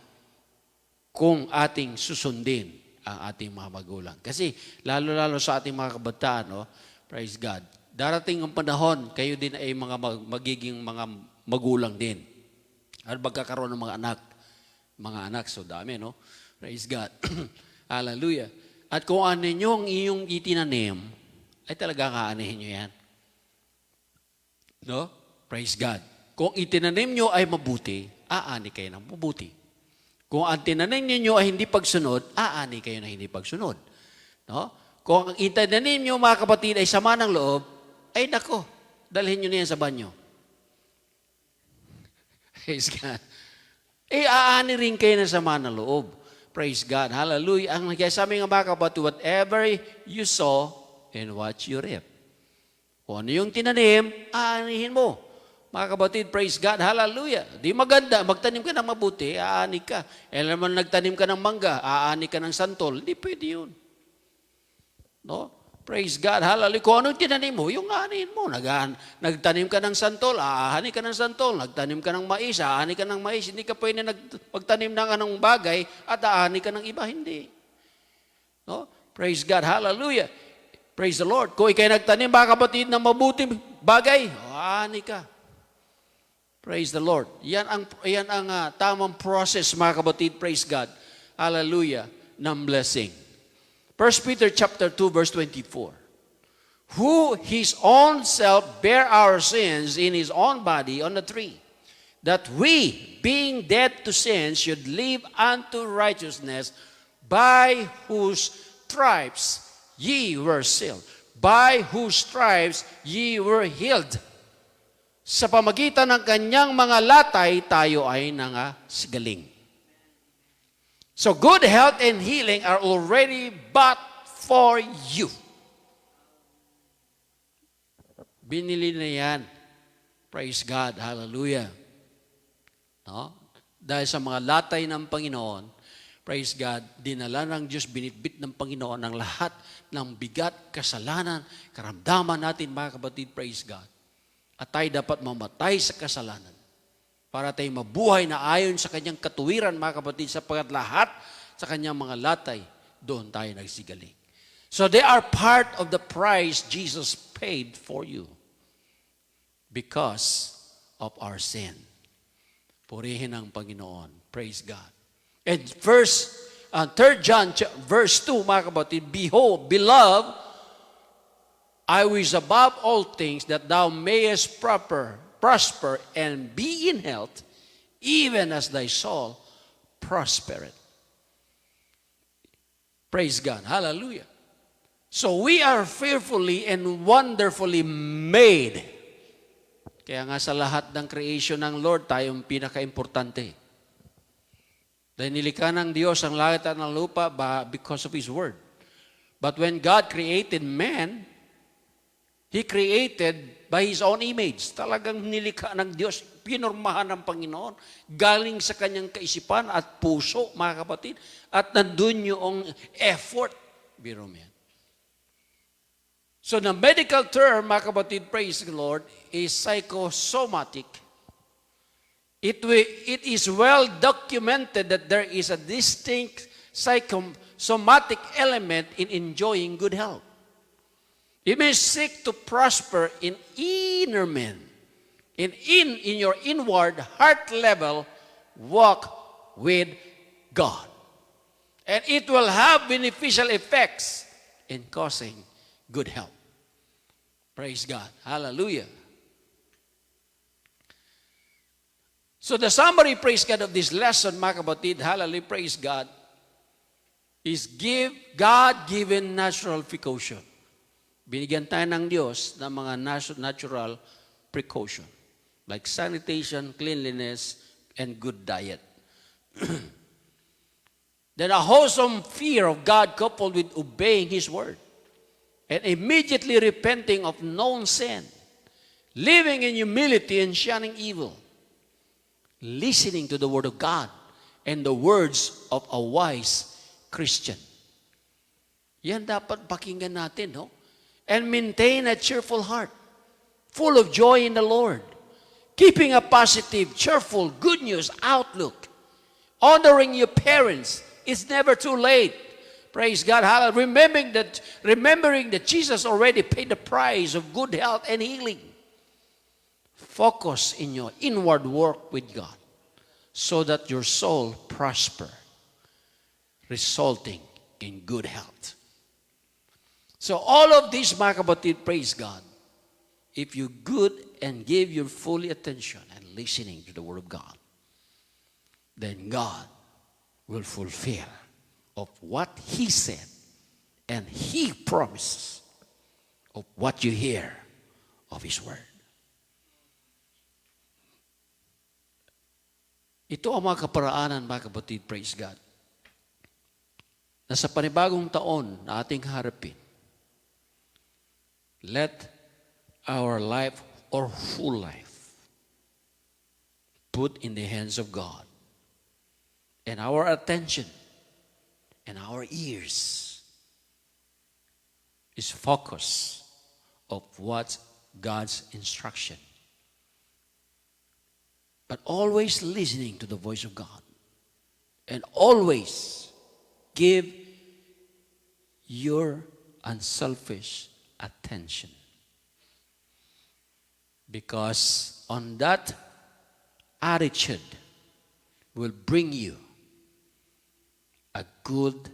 kung ating susundin ang ating mga magulang. Kasi lalo-lalo sa ating mga kabataan, no? Praise God. Darating ang panahon, kayo din ay magiging mga magulang din. At magkakaroon ng mga anak. Mga anak, so dami, no? Praise God. Hallelujah. At kung ano nyo ang iyong itinanim, ay talaga kaanihin nyo yan. No? Praise God. Kung itinanim nyo ay mabuti, aani kayo ng mabuti. Kung ang tinanim nyo ay hindi pagsunod, aani kayo na hindi pagsunod. No? Kung ang itinanim nyo, mga kapatid, ay sama ng loob, ay nako, dalhin nyo na yan sa banyo. Praise God. Aani rin kayo na sama ng loob. Praise God. Hallelujah. Ang nagsasabi nga mga kapatid, whatever you sow and what you reap. Kung ano yung tinanim, aanihin mo. Mga kapatid, praise God, hallelujah. Di maganda, magtanim ka ng mabuti, aani ka. Alam mo, nagtanim ka ng mangga, aani ka ng santol, hindi pwede yun. No? Praise God, hallelujah. Kung anong tinanim mo, yung aanihin mo. Nagtanim ka ng santol, aani ka ng santol. Nagtanim ka ng mais, aani ka ng mais. Hindi ka pwede magtanim ng anong bagay at aani ka ng iba, hindi. No? Praise God, hallelujah. Praise the Lord. Kung ikay nagtanim, mga kapatid, ng mabuti bagay, aani ka. Praise the Lord. Yan ang tamang process, mga kapatid, praise God. Hallelujah, ng blessing. 1 Peter chapter 2, verse 24. Who his own self bare our sins in his own body on the tree, that we, being dead to sin, should live unto righteousness, by whose stripes ye were healed. By whose stripes ye were healed. Sa pamagitan ng kanyang mga latay, tayo ay nangasigaling. So good health and healing are already bought for you. Binili na yan. Praise God. Hallelujah. No? Dahil sa mga latay ng Panginoon, praise God, dinala ng Diyos, binitbit ng Panginoon ang lahat ng bigat, kasalanan, karamdaman natin, mga kapatid, praise God. At tayo dapat mamatay sa kasalanan para tayo mabuhay na ayon sa kanyang katuwiran, mga kapatid, sapagkat lahat sa kanyang mga latay, doon tayo nagsigaling. So they are part of the price Jesus paid for you because of our sin. Purihin ang Panginoon. Praise God. And 3 John verse 2, mga kapatid, behold, beloved, I wish above all things that thou mayest prosper and be in health, even as thy soul prospereth. Praise God. Hallelujah. So we are fearfully and wonderfully made. Kaya nga sa lahat ng creation ng Lord, tayong pinaka-importante. Dahil nilikha ng Diyos ang langit at ang lupa because of His Word. But when God created man, He created by His own image. Talagang nilikha ng Diyos, pinormahan ng Panginoon, galing sa kanyang kaisipan at puso, mga kapatid, at nandun yung effort. Biro mo yan. So the medical term, mga kapatid, praise the Lord, is psychosomatic. It is well documented that there is a distinct psychosomatic element in enjoying good health. You may seek to prosper in inner man, in your inward heart level walk with God. And it will have beneficial effects in causing good health. Praise God. Hallelujah. So the summary, praise God, of this lesson, mga kapatid, hallelujah, praise God, is give God-given natural precaution. Binigyan tayo ng Diyos ng mga natural precaution, like sanitation, cleanliness, and good diet. Then a wholesome fear of God coupled with obeying His word, and immediately repenting of known sin, living in humility and shunning evil, listening to the word of God and the words of a wise Christian. Yan dapat pakinggan natin, no? And maintain a cheerful heart, full of joy in the Lord, keeping a positive, cheerful, good news outlook, honoring your parents. It's never too late Praise God. Hallelujah. Remembering that Jesus already paid the price of good health and healing. Focus in your inward work with God so that your soul prosper, resulting in good health. So all of these, mga kapatid, praise God, if you good and give your full attention and listening to the Word of God, then God will fulfill of what He said and He promises of what you hear of His Word. Ito ang mga kaparaanan, mga kapatid, praise God, na sa panibagong taon na ating harapin, let our life or full life put in the hands of God, and our attention and our ears is focus of what God's instruction. But always listening to the voice of God. And always give your unselfish attention. Because on that attitude will bring you a good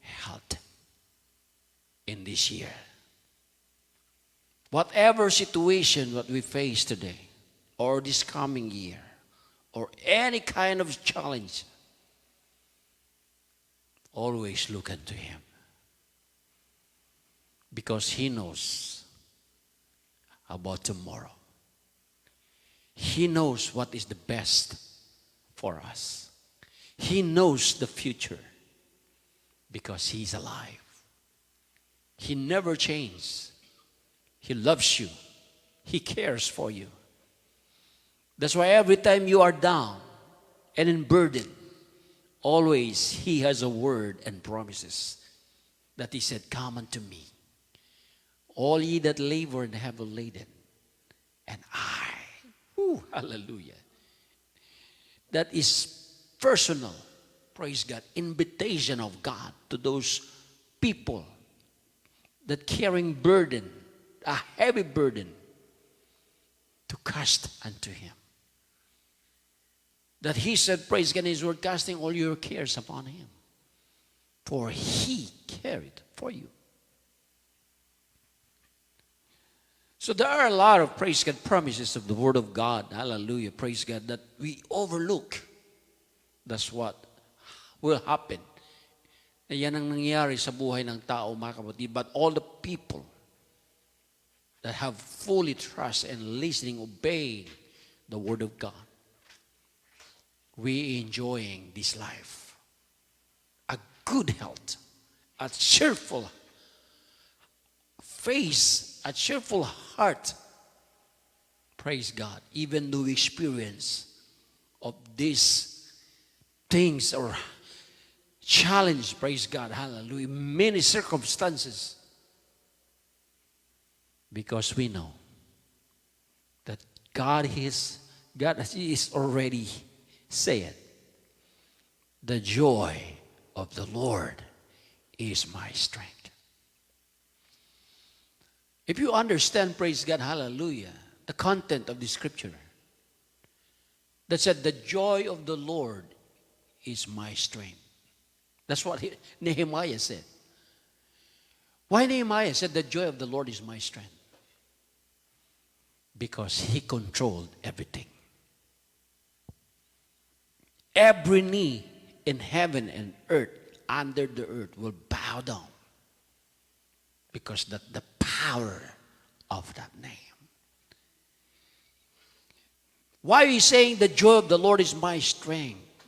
health in this year. Whatever situation that we face today, or this coming year, or any kind of challenge, always look unto Him. Because He knows about tomorrow. He knows what is the best for us. He knows the future because He's alive. He never changes. He loves you. He cares for you. That's why every time you are down and in burden, always He has a word and promises that He said, "Come unto me, all ye that labor and heavy laden, and I," hallelujah. That is personal, praise God, invitation of God to those people that carrying burden, a heavy burden, to cast unto Him. That He said, praise God in His word, casting all your cares upon Him, for He carried for you. So there are a lot of, praise God, promises of the Word of God, hallelujah, praise God, that we overlook. That's what will happen. Na yan ang nangyayari sa buhay ng tao, mga kapatid. But all the people that have fully trust and listening, obeying the Word of God, we enjoying this life. A good health, a cheerful face, a cheerful heart. Praise God. Even though we experience of these things or challenge, praise God, hallelujah, many circumstances, because we know that God is already said, the joy of the Lord is my strength. If you understand, praise God, hallelujah, the content of the scripture that said, the joy of the Lord is my strength. That's what Nehemiah said. Why Nehemiah said the joy of the Lord is my strength? Because he controlled everything. Every knee in heaven and earth, under the earth, will bow down because the power of that name. Why are you saying the joy of the Lord is my strength?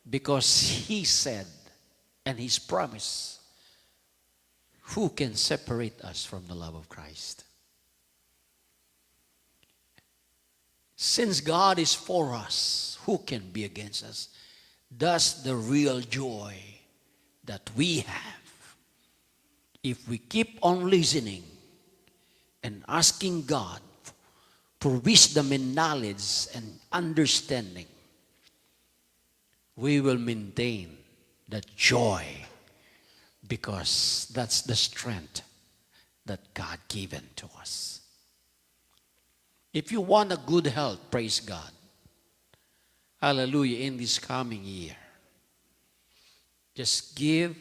Because he said, and his promise, who can separate us from the love of Christ? Since God is for us, who can be against us? That's the real joy that we have. If we keep on listening and asking God for wisdom and knowledge and understanding, we will maintain that joy because that's the strength that God given to us. If you want a good health, praise God. Hallelujah, in this coming year. Just give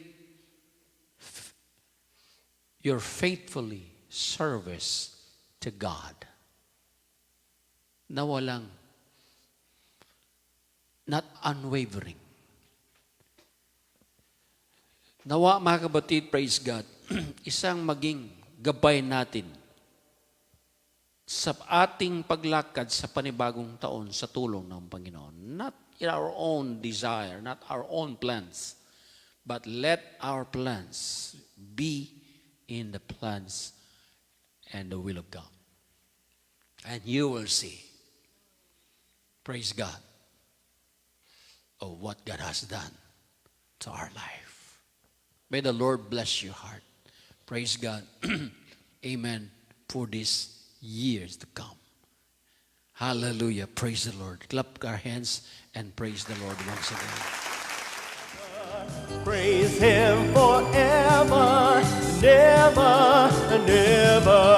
your faithfully service to God. Na walang, not unwavering. Nawa mga kabatid, praise God, isang maging gabay natin sa ating paglakad sa panibagong taon sa tulong ng Panginoon. Not in our own desire, not our own plans, but let our plans be in the plans and the will of God. And you will see, praise God, of what God has done to our life. May the Lord bless your heart. Praise God. Amen. For these years to come. Hallelujah. Praise the Lord. Clap our hands and praise the Lord once again. Praise Him forever, never, never.